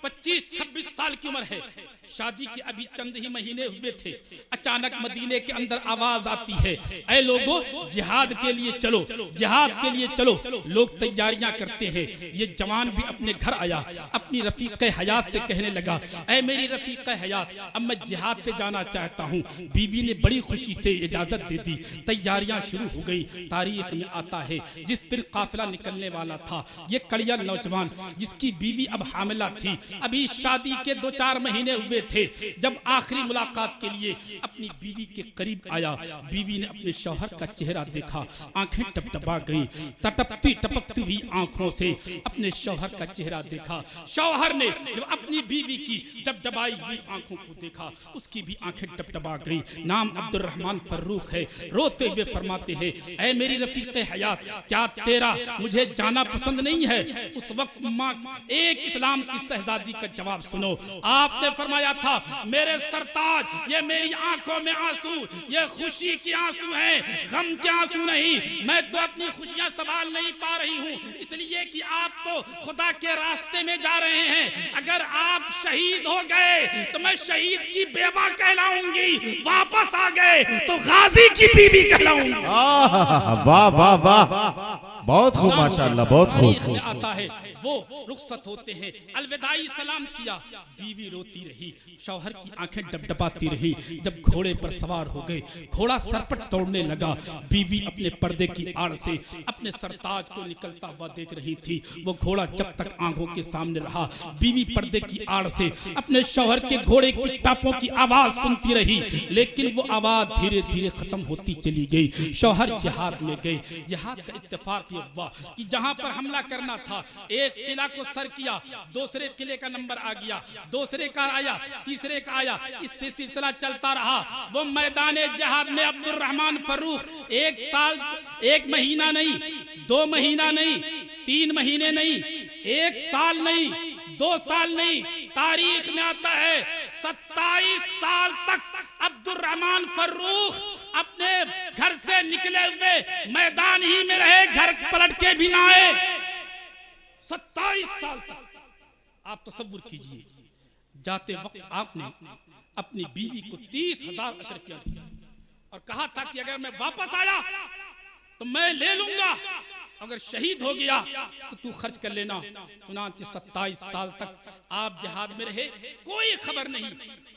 A: 25-26 साल की उम्र है। शादी के अभी चंद ही महीने हुए थे। अचानक मदीने के अंदर आवाज आती है, ऐ लोगो जिहाद के लिए चलो, जिहाद के लिए चलो। लोग तैयारियां करते हैं। ये जवान भी अपने घर आया, अपनी रफीक़े हयात से कहने लगा, ऐ मेरी रफीक़े हयात, अब मैं जिहाद पे जाना चाहता हूँ। बीवी ने बड़ी खुशी से इजाजत दे दी। तैयारियां शुरू हो गई। तारीख में आता है जिस दिन काफिला निकलने वाला था, ये कड़िया नौजवान जिसकी बीवी अब हामिला थी, अभी शादी के 2-4 महीने हुए थे, जब आखिरी मुलाकात के लिए अपनी बीवी के करीब आया। बीवी ने अपने शौहर का चेहरा देखा, आंखें टपटपा गईं। तटपती टपकती हुई आंखों से अपने शौहर का चेहरा देखा। शौहर ने जब अपनी बीवी की डबडबाई हुई आंखों को देखा, उसकी भी आंखें टपटपा गईं। नाम अब्दुर्रहमान फर्रुख है। रोते हुए फरमाते हैं, ऐ मेरी रफीक़े हयात, क्या तेरा मुझे जाना पसंद नहीं है? उस वक्त माँ एक इस्लाम की शहजादी का जवाब सुनो। आपने फरमाया था, मेरे सरताज, ये मेरी आंखों में आंसू, ये खुशी के आंसू हैं, गम के आंसू नहीं। मैं तो अपनी खुशियां संभाल नहीं पा रही हूँ, इसलिए कि आप तो खुदा के रास्ते में जा रहे हैं। अगर आप शहीद हो गए तो मैं शहीद की बेवा कहलाऊंगी, वापस आ गए तो गाजी की बीवी कहलाऊंगी।
B: वाह वाह वाह, बहुत खूब माशाअल्लाह, बहुत खूब।
A: आता है वो रुखसत होते हैं, अलविदाई सलाम किया। बीवी रोती रही, शौहर की आंखें डबडबाती रही। जब घोड़े पर सवार हो गए, घोड़ा सरपट तोड़ने लगा। बीवी अपने पर्दे की आड़ से अपने सरताज को निकलता हुआ देख रही थी। वो घोड़ा जब तक आंखों के सामने रहा, बीवी पर्दे की आड़ से अपने शौहर के घोड़े की टापों की आवाज सुनती रही। लेकिन वो आवाज धीरे धीरे खत्म होती चली गई। शौहर जिहाद में गए। जिहाद का इत्तेफाक ये हुआ कि जहां पर हमला करना था, एक किला को सर किया, दूसरे किले का नंबर आ गया, दूसरे का आया, तीसरे का आया, इससे सिलसिला चलता रहा। वो मैदाने जिहाद में अब्दुर्रहमान फर्रुख 1 साल 1 महीना नहीं, 2 महीना नहीं, 3 महीने नहीं, 1 साल नहीं, 2 साल नहीं, तारीख में आता है 27 साल तक अब्दुर्रहमान फर्रुख अपने घर से निकले हुए मैदान ही में रहे, घर पलट के भी ना आए। 27 साल तक। आप तसव्वुर कीजिए, जाते वक्त आपने अपनी बीवी को 30,000 अशरफियां दी और कहा था कि अगर मैं वापस आया तो मैं ले लूंगा, अगर शहीद हो गया तो तू खर्च कर लेना। चुनांचे 27 साल तक आप जिहाद में रहे, कोई खबर नहीं।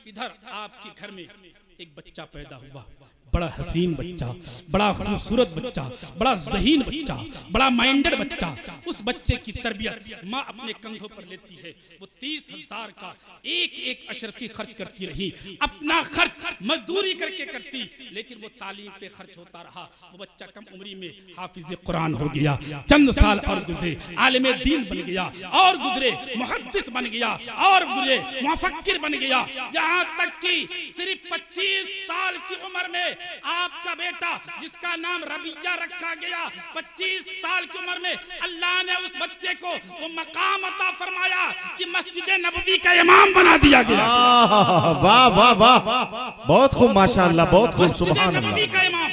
A: इधर आपके घर में एक बच्चा पैदा हुआ, बड़ा हसीन बच्चा, बड़ा खूबसूरत बच्चा, बड़ा ज़हीन बच्चा, बड़ा माइंडेड बच्चा। उस बच्चे की तरबियत माँ अपने कंधों पर लेती है। वो 30,000 का एक अशरफी खर्च करती रही, अपना खर्च मजदूरी करके करती, लेकिन वो तालीम पे खर्च होता रहा। वो बच्चा कम उम्री में हाफिज कुरान हो गया, चंद साल और गुजरे, आलिम दीन बन गया, और गुजरे मुहद्दिस बन गया, और गुजरे मुफक्किर बन गया। यहाँ तक कि सिर्फ 25 साल की उम्र में आपका बेटा जिसका नाम रबिया रखा गया, 25 साल की उम्र में अल्लाह ने उस बच्चे को वो मकाम अता फरमाया कि मस्जिद नबवी का इमाम बना दिया गया।
B: वाह वाह वाह, बहुत खूब माशाअल्लाह, बहुत खूब, सुभान अल्लाह।
A: नबवी का इमाम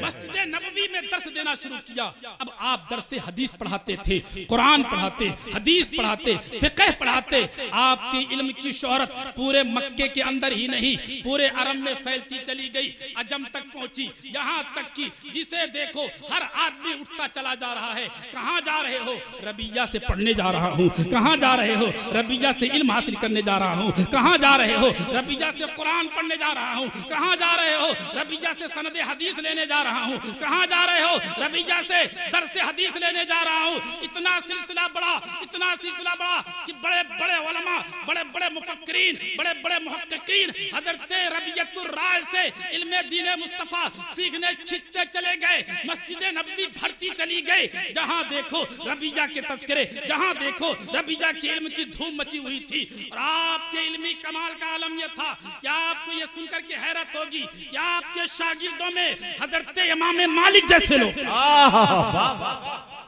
A: मस्जिद नबवी में दर्स देना शुरू किया। अब आप दर्स हदीस पढ़ाते थे, कुरान पढ़ाते, हदीस पढ़ाते, फिक़ह पढ़ाते। आपकी इल्म की शोहरत पूरे मक्के के अंदर ही नहीं, पूरे अरब में फैलती चली गई, अजम तक पहुंची। यहाँ तक कि जिसे देखो हर आदमी उठता चला जा रहा है। कहाँ जा रहे हो? रबिया से पढ़ने जा रहा हूँ। कहाँ जा रहे हो? रबिया से इल्म हासिल करने जा रहा हूँ। कहाँ जा रहे हो? रबिया से कुरान पढ़ने जा रहा हूँ। कहाँ जा रहे हो? रबिया से सनद हदीस लेने जा रहा हूँ। कहाँ जा रहे हो? रबिया से दर्स हदीस लेने जा रहा हूँ। इतना सिलसिला बड़ा कि बड़े बड़े उलमा, बड़े बड़े मुफक्किरीन, बड़े बड़े मुहक्किकीन हजरत रबियतुर राय से इल्मे दीन मुस्तफा सीखने खिंचते चले गए। मस्जिद नबवी भरती चली गई। जहाँ देखो रबिया के तस्करे, जहाँ देखो रबिया के इल्म की धूम मची हुई थी। और आपके इल्मी कमाल का आलम यह था कि आपको यह सुनकर के हैरत होगी कि आपके शागिर्दों में हजरत इमाम मालिक जैसे लोग,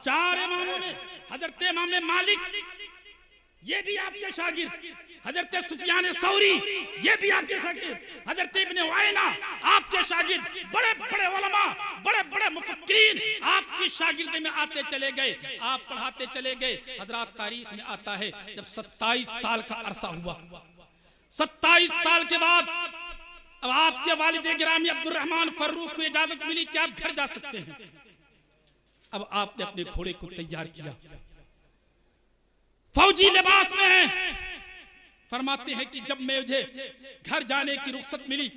A: 4 इमामों में हजरत इमाम मालिक ये भी आपके शागिर्द, हजरत सुफियान सौरी ये भी आपके शागिर्द, हजरत इब्न उयैना आपके शागिर्द, बड़े बड़े उलमा, बड़े बड़े मुफक्किरीन आपकी शागिर्दी में आते चले गए, आप पढ़ाते चले गए। हजरत तारीख में आता है जब 27 साल का अरसा हुआ, 27 साल के बाद अब आपके वालिद गिरामी अब्दुल रहमान फर्रुख को इजाजत मिली कि आप घर जा सकते हैं। अब आपने अपने घोड़े को तैयार किया, फौजी लिबास में है। फरमाते हैं कि जब मुझे घर जाने की रुख्सत मिली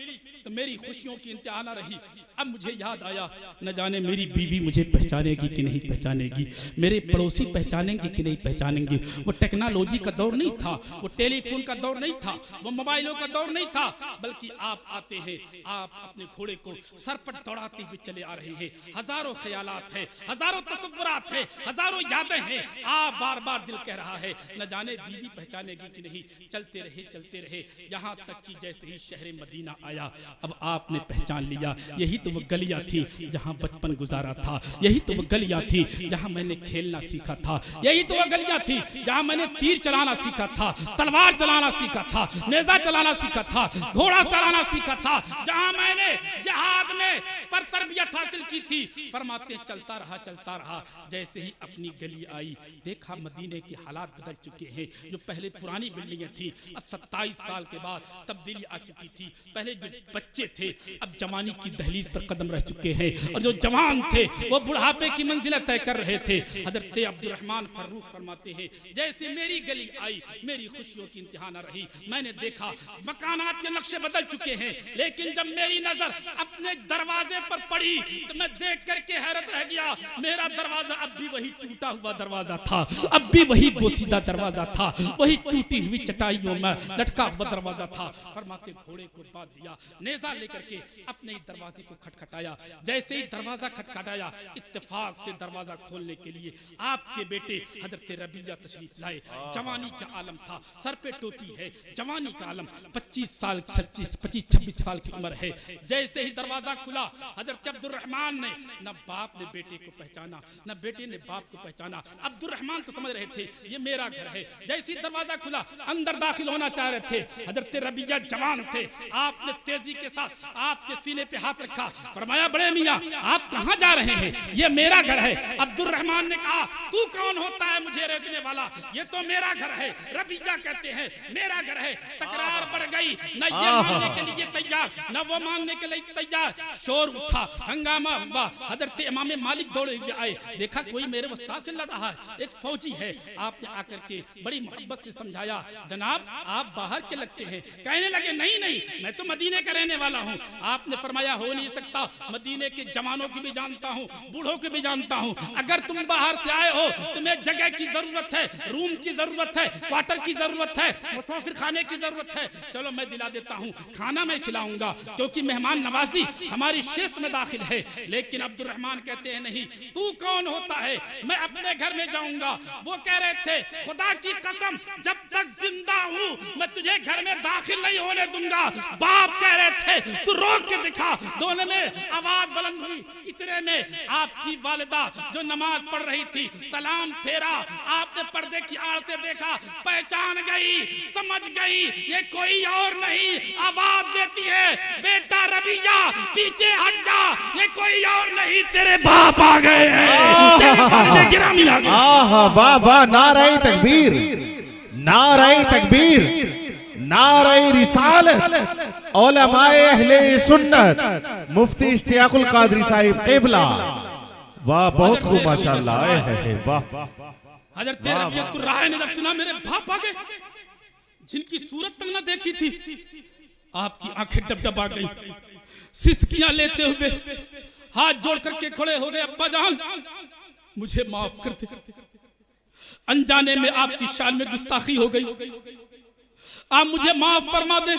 A: तो मेरी खुशियों की इंतहा न रही। अब मुझे याद आया, न जाने मेरी बीवी मुझे पहचानेगी कि नहीं पहचानेगी, मेरे पड़ोसी पहचानेंगे कि नहीं पहचानेंगे। वो टेक्नोलॉजी का दौर नहीं था, वो टेलीफोन का दौर नहीं था, वो मोबाइलों का दौर नहीं था, बल्कि आप आते हैं, आप अपने घोड़े को सर पर दौड़ाते हुए चले आ रहे हैं। हजारों ख्यालात हैं, हजारों तसव्वुरात हैं, हजारों यादें हैं। आप बार बार दिल कह रहा है न जाने बीवी पहचानेगी कि नहीं। चलते रहे यहाँ तक कि जैसे ही शहर मदीना आया, अब आपने पहचान लिया यही तो वो गलियां थी जहाँ बचपन गुजारा था, यही तो वो गलियां थी जहाँ मैंने खेलना सीखा था, यही तो वो गलियां थी जहाँ मैंने तीर चलाना सीखा था, तलवार चलाना सीखा था, नेजा चलाना सीखा था, घोड़ा चलाना सीखा था, जहाँ मैंने जिहाद में पर तरबियत हासिल की थी। फरमाते चलता रहा, जैसे ही अपनी गली आई देखा मदीने के हालात बदल चुके हैं। जो पहले पुरानी बिल्डिंगें थी अब 27 साल के बाद तब्दीली आ चुकी थी। पहले जो बच्चे थे अब जवानी की दहलीज पर कदम रह चुके हैं, और जो जवान थे वो बुढ़ापे की मंजिल तय कर रहे थे। हजरत अब्दुल रहमान फर्रुख फरमाते हैं जैसे मेरी गली आई मेरी खुशियों की इंतहा न रही। मैंने देखा मकानात के नक्शे बदल चुके हैं, लेकिन जब मेरी नजर अपने दरवाजे पर पड़ी तो मैं देख करके हैरत रह गया। मेरा दरवाजा अब भी वही टूटा हुआ दरवाजा था, अब भी वही बोसीदा दरवाजा था, वही टूटी हुई चटाइयों में लटका हुआ दरवाजा था। फरमाते घोड़े को बांध दिया, नेजा लेकर के अपने ही दरवाजे को खटखटाया। जैसे ही दरवाजा खटखटाया इत्तेफाक से दरवाजा खोलने के लिए आपके बेटे हजरत रबिया तशरीफ लाए। जवानी का आलम था, सर पे टोपी है, जवानी का आलम, 25 साल 26 साल की उम्र है। जैसे ही दरवाजा खुला हजरत अब्दुल रहमान ने न बाप ने बेटे को पहचाना, न बेटे ने बाप को पहचाना। अब्दुल रहमान तो समझ रहे थे ये मेरा घर है। जैसे ही दरवाजा खुला अंदर दाखिल होना चाह रहे थे। हजरत रबिया जवान थे, आपने तेजी के साथ आपके सीने पे हाथ रखा, फरमाया बड़े मियां आप कहां जा रहे हैं? ये मेरा घर है। अब्दुल रहमान ने कहा तू कौन होता है मुझे रोकने वाला? ये तो मेरा घर है। रबिया कहते हैं मेरा घर है। तकरार बढ़ गई, न ये मानने के लिए तैयार न वो मानने के लिए तैयार। शोर उठा, हंगामा हुआ। हजरत इमाम मालिक दौड़े हुए आए, देखा कोई मेरे उस्ताद से लड़ रहा है, एक फौजी है। आपने आकर के बड़ी मोहब्बत से समझाया जनाब आप बाहर के लगते हैं। कहने लगे नहीं मैं तो मदीने का रहने वाला हूँ। आपने फरमाया हो नहीं सकता, मदीने के जवानों की भी जानता हूँ, बूढ़ों की भी जानता हूँ। अगर तुम बाहर से आए हो तुम्हें जगह की जरूरत है, रूम की जरूरत है, क्वार्टर की जरूरत है, मुसाफिर खाने की जरूरत है। चलो मैं दिला देता हूँ, खाना मैं खिलाऊंगा, क्योंकि मेहमान नवाजी हमारी शिस्त में दाखिल है। लेकिन अब्दुल रहमान कहते हैं नहीं, तू कौन होता है? मैं अपने घर में जाऊंगा। वो कह रहे थे खुदा की कसम जब तक जिंदा हूँ मैं तुझे घर में दाखिल नहीं होने दूंगा। बाप कह रहे थे तू रोक के दिखा। दोनों में आवाज बुलंद हुई। इतने में आपकी वालिदा जो नमाज पढ़ रही थी सलाम फेरा, आपने पर्दे की आड़ से देखा, पहचान गई, समझ गई ये कोई और नहीं। आवाज देती है बेटा रबिया पीछे हट जा, ये कोई और नहीं तेरे बाप आ गए हैं, गिरामी आ गए।
B: वाह वाह, नारे तकबीर, नारे तकबीर, नारे रिसालत, उलमाए अहले सुन्नत, मुफ्ती इश्तियाकुल कादरी साहिब क़िबला। वाह बहुत खूब माशाअल्लाह। वाह
A: हजरत रबियतुर राय ने जब सुना मेरे बाप आ गए, जिनकी सूरत तक ना देखी थी, आपकी आंखें डबडबा गई। सिसकियां लेते हुए हाथ जोड़ करके खड़े हो गए, अब्बा जान मुझे माफ कर दे, अनजाने में आपकी शान में गुस्ताखी हो गई, आप मुझे माफ फरमा दे,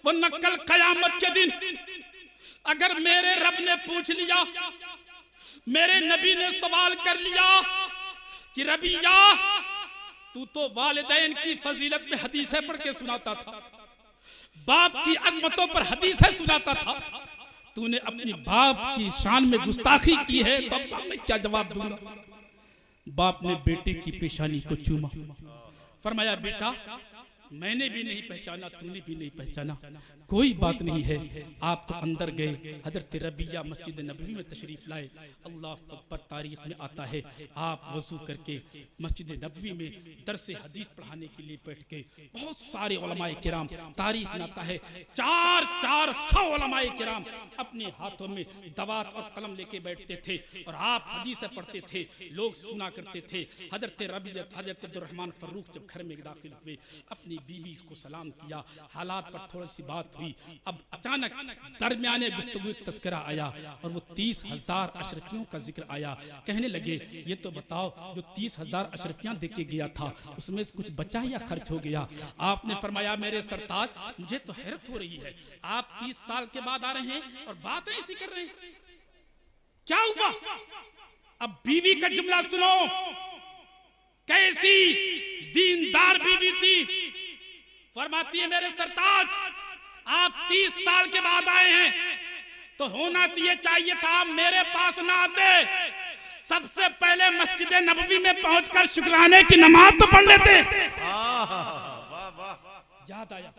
A: वरना कल कयामत के दिन अगर मेरे रब ने पूछ लिया, मेरे नबी ने सवाल कर लिया कि रबिया तू तो वालिदैन की फजीलत में हदीसें पढ़ के सुनाता था, बाप की अजमतों पर हदीसें सुनाता था, तूने अपनी बाप की शान में गुस्ताखी की है, तो अब मैं क्या जवाब दूंगा। बाप ने बेटे की पेशानी को चूमा, फरमाया बेटा मैंने भी नहीं पहचाना, तूने भी नहीं पहचाना, कोई बात नहीं है, आप तो अंदर गए। हजरत रबिया मस्जिद नबवी में तशरीफ लाए। अल्लाह अकबर, तारीख में आता है आप वजू करके मस्जिद नबवी में दरस हदीस पढ़ाने के लिए बैठ के, बहुत सारे उलमाए किराम, तारीख में आता है 400 उलमाए किराम अपने हाथों में दवात और कलम लेके बैठते थे और आप हदीसें पढ़ते थे, लोग सुना करते थे। हजरत रबिया, हजरत अब्दुर्रहमान फर्रुख जब घर में दाखिल हुए, अपनी बीवी को सलाम किया, हालात पर थोड़ी सी बात हुई। अब अचानक दरमियाने गुफ्तगू तस्करा आया और वो 30,000 अशरफियों का जिक्र आया। कहने लगे ये तो बताओ जो 30,000 अशरफियां देके गया था उसमें कुछ बचा या खर्च हो गया। आपने फरमाया मेरे सरताज मुझे तो हैरत हो रही है, आप 30 साल के बाद आ रहे हैं और बातें ऐसी कर रहे हैं, क्या हुआ? अब बीवी का जुमला सुनो, कैसी दीनदार बीवी थी। फरमाती है मेरे सरताज आप 30 साल के बाद आए हैं तो होना तो ये चाहिए था आप मेरे पास ना आते, सबसे पहले मस्जिद नबवी में पहुंचकर शुक्राने की नमाज तो पढ़ लेते। याद आया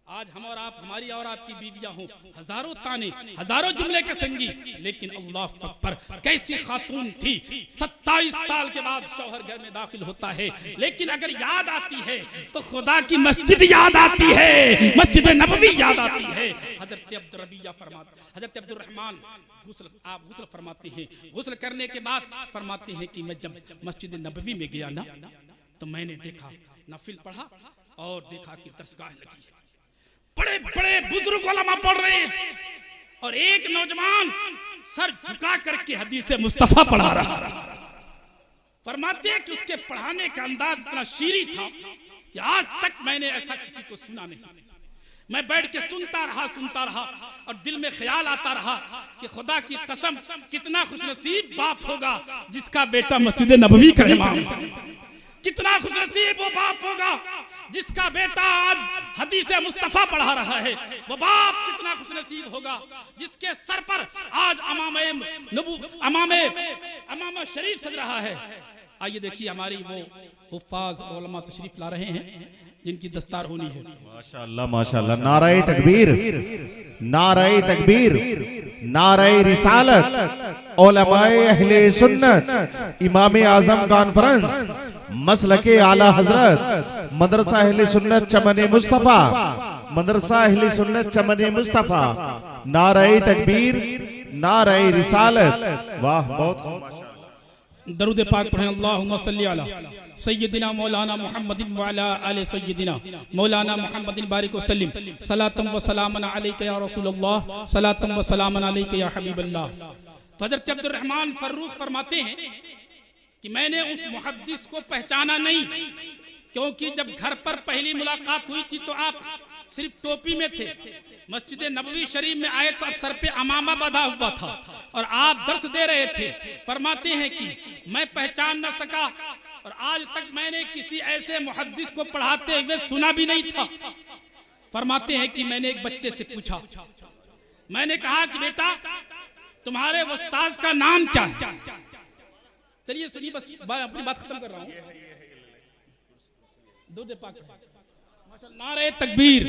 A: आज हम और आप, हमारी और आपकी बीवियां हों, हजारों ताने, हजारों जुमले के संगी, लेकिन अल्लाह अकबर कैसी खातून थी। 27 साल के बाद शौहर घर में दाखिल होता है, लेकिन अगर याद आती है तो खुदा की मस्जिद याद आती है, मस्जिद नबवी याद आती है। हजरत अब्दुर्रबिया फरमाते, हजरत अब्दुर्रहमान आप गुस्ल फरमाते हैं, गुस्ल करने के बाद फरमाते हैं कि मैं जब मस्जिद नबवी में गया ना तो मैंने देखा, नफिल पढ़ा और देखा कि दरसगाह लगी है, बड़े बड़े बुजुर्ग उलमा पढ़ रहे हैं और एक नौजवान सर झुका करके हदीस मुस्तफा पढ़ा रहा। फरमाते हैं कि उसके पढ़ाने का अंदाज इतना शीरी था कि आज तक मैंने ऐसा किसी को सुना नहीं। मैं बैठ के सुनता रहा और दिल में ख्याल आता रहा कि खुदा की कसम कितना खुशनसीब बाप होगा जिसका बेटा मस्जिद नबवी का इमाम, कितना खुशनसीब वो बाप होगा जिसका बेटा आज हदीस मुस्तफा पढ़ा रहा है, वो बाप कितना खुशनसीब होगा जिसके सर पर आज अमाम शरीफ सज रहा है। आइए देखिए हमारी वो हुफ्फाज उलमा तशरीफ ला रहे हैं जिनकी दस्तार होनी है।
B: माशाअल्लाह माशाअल्लाह, नाराए तकबीर, नाराए तकबीर, नाराए रिसालत, उलमाए अहले सुन्नत, इमाम आजम कॉन्फ्रेंस, मसलके आला हजरत, मदरसा अहले सुन्नत चमन मुस्तफा, मदरसा अहले सुन्नत चमन मुस्तफा, नाराए तकबीर, नाराए रिसालत। वाह बहुत खूब।
A: दरूद पाक पढ़ें, अल्लाहुम्मा सल्ली अला सय्यदिना मौलाना मुहम्मदिन व अला आले सय्यदिना मौलाना मुहम्मदिन बारिक वसल्लिम, सलातम व सलामन अलैका या रसूलल्लाह, सलातम व सलामन अलैका या हबीबल्लाह। तो हजरत अब्दुर्रहमान फर्रुख फरमाते हैं कि मैंने उस मुहद्दिस को पहचाना नहीं, क्योंकि जब घर पर पहली मुलाकात हुई थी तो आप सिर्फ टोपी में थे, मस्जिद नबवी शरीफ में आए तो अब सर पे अमामा बंधा हुआ था और आप दर्स दे रहे थे। फरमाते हैं कि मैं पहचान न सका और आज तक मैंने किसी ऐसे मुहद्दिस को पढ़ाते हुए सुना भी नहीं था। फरमाते हैं कि मैंने एक बच्चे से पूछा, मैंने कहा कि बेटा तुम्हारे उस्ताद का नाम क्या है? चलिए सुनिए, बस अपनी बात खत्म कर रहा हूँ। नारे तकबीर,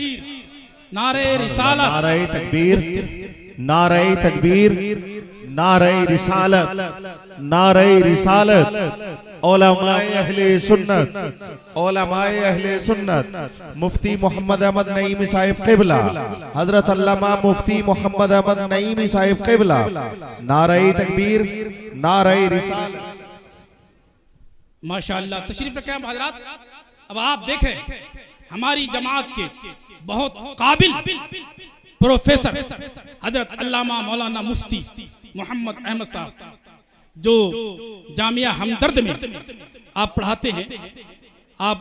A: नारे रिसालत,
B: नारे तकबीर, नारे तकबीर, नारे रिसालत, नारे रिसालत, उलमाए अहले सुन्नत, उलमाए अहले सुन्नत, मुफ्ती मोहम्मद अहमद नईमी साहिब क़िबला, हजरत अल्लामा मुफ्ती मोहम्मद अहमद नईमी साहिब क़िबला, नारे तकबीर, नारे रिसालत।
A: माशाअल्लाह, तशरीफ रखें हजरात। अब आप देखें हमारी जमात के बहुत काबिल प्रोफेसर हजरत अल्लामा मौलाना मुफ्ती मोहम्मद अहमद साहब जो जामिया हमदर्द में आप पढ़ाते हैं, आप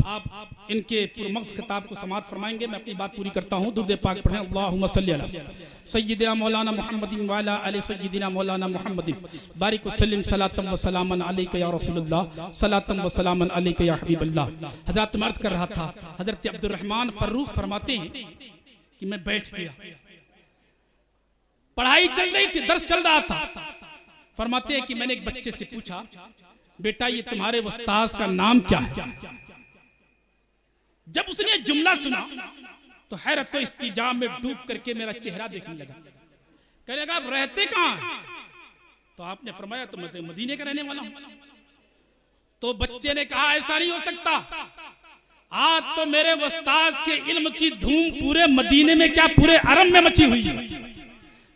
A: इनके पुरमख्त खिताब को समाअत फरमाएंगे। मैं अपनी बात पूरी करता हूँ। दुरूद पाक पढ़ें। अल्लाहुम्मा सल्ली अला सय्यिदिना मौलाना मुहम्मदिन व अला आलि सय्यिदिना मौलाना मुहम्मदिन बारिक वसल्लिम सलातम व सलामन अलैका या रसूलुल्लाह सलातम व सलामन अलैका या हबीबल्लाह। हज़रत मर्द कर रहा था, हज़रत अब्दुर रहमान फर्रुख फरमाते हैं कि मैं बैठ गया, पढ़ाई चल रही थी, दर्स चल रहा था। फरमाते हैं कि मैंने एक बच्चे से पूछा, बेटा ये तुम्हारे उस्ताद का नाम क्या है? जब उसने जुमला सुना तो हैरत तो इस्तिजा में डूब करके मेरा चेहरा देखने लगा। कहने लगा आप रहते कहाँ हैं? तो आपने फरमाया तो मैं तो मदीने का रहने वाला हूं। तो बच्चे ने कहा ऐसा नहीं हो सकता, आज तो मेरे उस्ताद के इल्म की धूम पूरे मदीने में क्या पूरे अरब में मची हुई है।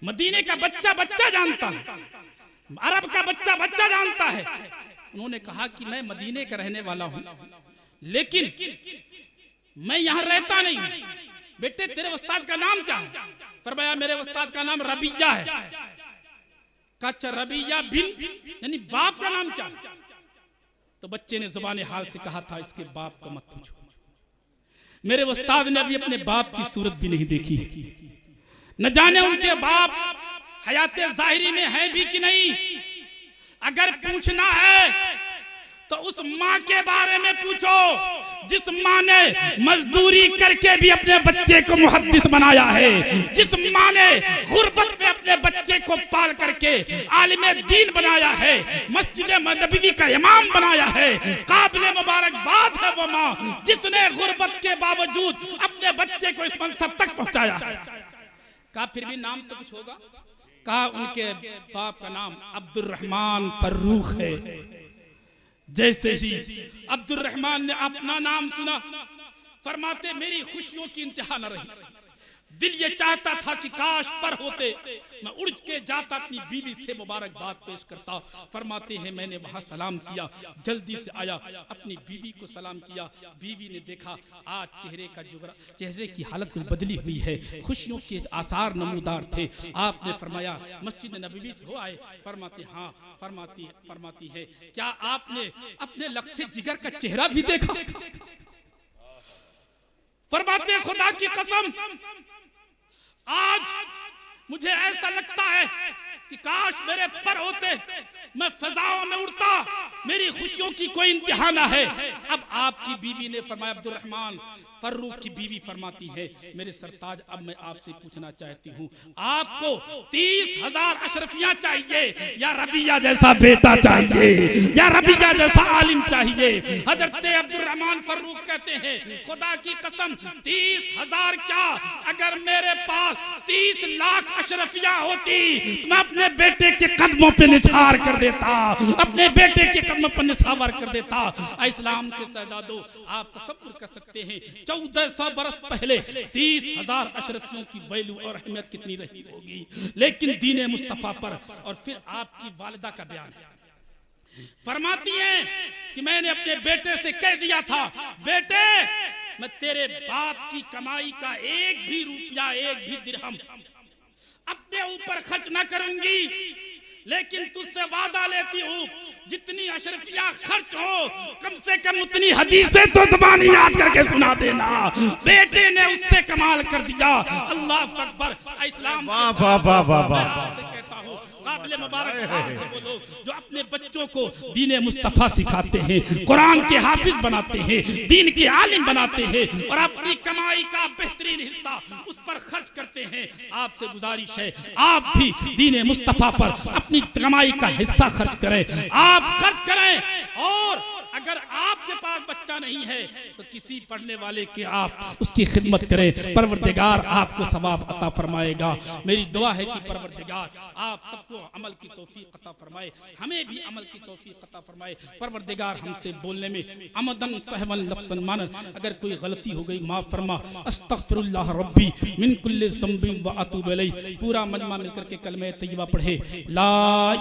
A: मदीने का बच्चा बच्चा जानता है, अरब का बच्चा बच्चा जानता है। उन्होंने कहा कि मैं मदीने का रहने वाला हूं, लेकिन मैं यहां रहता नहीं हूं। बेटे तेरे उस्ताद का नाम क्या है? फरमाया मेरे उस्ताद का नाम रबिया है। कच्चा रबिया बिन यानी बाप का नाम क्या है? तो बच्चे ने जुबान हाल से कहा था इसके बाप का मत पूछो। मेरे उस्ताद ने अभी अपने बाप की सूरत भी नहीं देखी है, न जाने उनके बाप हयाते जाहिरी में है भी कि नहीं। अगर पूछना है तो उस माँ के बारे में पूछो जिस माँ ने मजदूरी करके भी अपने बच्चे को मुहद्दिस बनाया है, जिस माँ ने गुर्बत में अपने बच्चे को पाल करके आलिम दीन बनाया है, मस्जिद नबवी का इमाम बनाया है। काबिल मुबारकबाद है वो माँ जिसने गुर्बत के बावजूद अपने बच्चे को इस मनसब तक पहुंचाया है। कहा फिर भी नाम तो कुछ होगा। कहा उनके बाप का नाम अब्दुर रहमान फर्रुख है। जैसे ही अब्दुल रहमान ने अपना नाम सुना, फरमाते मेरी खुशियों की इंतहा न रही। दिल ये चाहता था कि काश पर होते, मैं उड़ के जाता अपनी बीवी से मुबारकबाद पेश करता। फरमाते हैं मैंने वहां सलाम किया, जल्दी से आया, अपनी बीवी को सलाम किया। बीवी ने देखा आज चेहरे की हालत कुछ बदली हुई है, खुशियों के आसार नमूदार थे। आपने फरमाया मस्जिद नबवी से हो आए? फरमाते हाँ। फरमाती है क्या आपने अपने लख्ते जिगर का चेहरा भी देखा? फरमाते खुदा की कसम आज मुझे ऐसा लगता है कि काश मेरे पर होते, मैं फजाओं में उड़ता, मेरी खुशियों की कोई इंतहा ना है। अब आपकी बीवी ने फरमाया, अब्दुल रहमान फर्रुख की बीवी फरमाती है मेरे सरताज अब मैं आपसे पूछना चाहती हूँ, आपको 30,000 अशरफियां चाहिए या रबिया जैसा बेटा चाहिए या रबिया जैसा आलिम चाहिए? हजरत अब्दुल रहमान फर्रुख कहते हैं खुदा की कसम 30,000 क्या, अगर मेरे पास 30 लाख अशरफियां होती मैं अपने बेटे के कदमों पे निछार कर देता, अपने बेटे के कदमों पर निछावर कर देता। इस्लाम के शहजादों आप तसव्वुर कर सकते हैं 1400 बरस पहले 30,000 अशरफियों की वैल्यू और अहमियत कितनी रही होगी। लेकिन दीन मुस्तफा पर और फिर आपकी वालिदा का बयान है, फरमाती हैं कि मैंने अपने बेटे से कह दिया था बेटे मैं तेरे बाप की कमाई का एक भी रुपया एक भी दिरहम अपने ऊपर खर्च ना करूंगी, लेकिन तुझसे वादा लेती हूँ जितनी अशरफियां खर्च हो कम से कम उतनी हदीसें तो ज़बानी याद करके सुना देना। बेटे ने उससे कमाल कर दिया। अल्लाह अकबर। इस्लाम
B: वाह वाह वाह वाह वाह।
A: आपसे कहता हूँ काबिल मुबारक वो लोग जो अपने बच्चों को दीन मुस्तफा सिखाते हैं, कुरान के हाफिज बनाते हैं, दीन के आलिम बनाते हैं और अपनी कमाई का बेहतरीन हिस्सा उस पर खर्च करते हैं। आपसे गुजारिश है आप भी दीन मुस्तफा पर अपनी कमाई का हिस्सा खर्च करें, आप खर्च करें। और अगर आपके पास बच्चा नहीं है तो किसी पढ़ने वाले के आप उसकी खिदमत करें, परवरदिगार आपको सवाब अता फरमाएगा। मेरी दुआ है कि परवरदिगार आप सबको अमल की तौफीक अता फरमाए, हमें भी अमल की तौफीक अता फरमाए। परवरदिगार हमसे बोलने में अमदन सहवन लफ्ज़न मानन अगर कोई गलती हो गई माफ फरमा। अस्तगफिरुल्लाह रब्बी मिन कुल्लि ज़ंबि व अतूबु इलैहि। पूरा मजमा मिलकर के कलमे तय्यबा पढ़े ला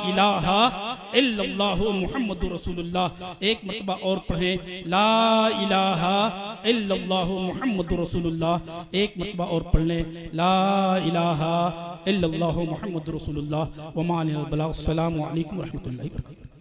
A: इलाहा इल्लल्लाहु मुहम्मदुर रसूलुल्लाह। एक बार और पढ़ें ला इलाहा इल्लल्लाहु मुहम्मदुर रसूलुल्लाह। एक मरतबा और पढ़ लें ला इलाहा इल्लल्लाहु मुहम्मदुर रसूलुल्लाह व मा अलैना इल्ला अल बलाग। अस्सलामु अलैकुम व रहमतुल्लाहि व बरकातुहू।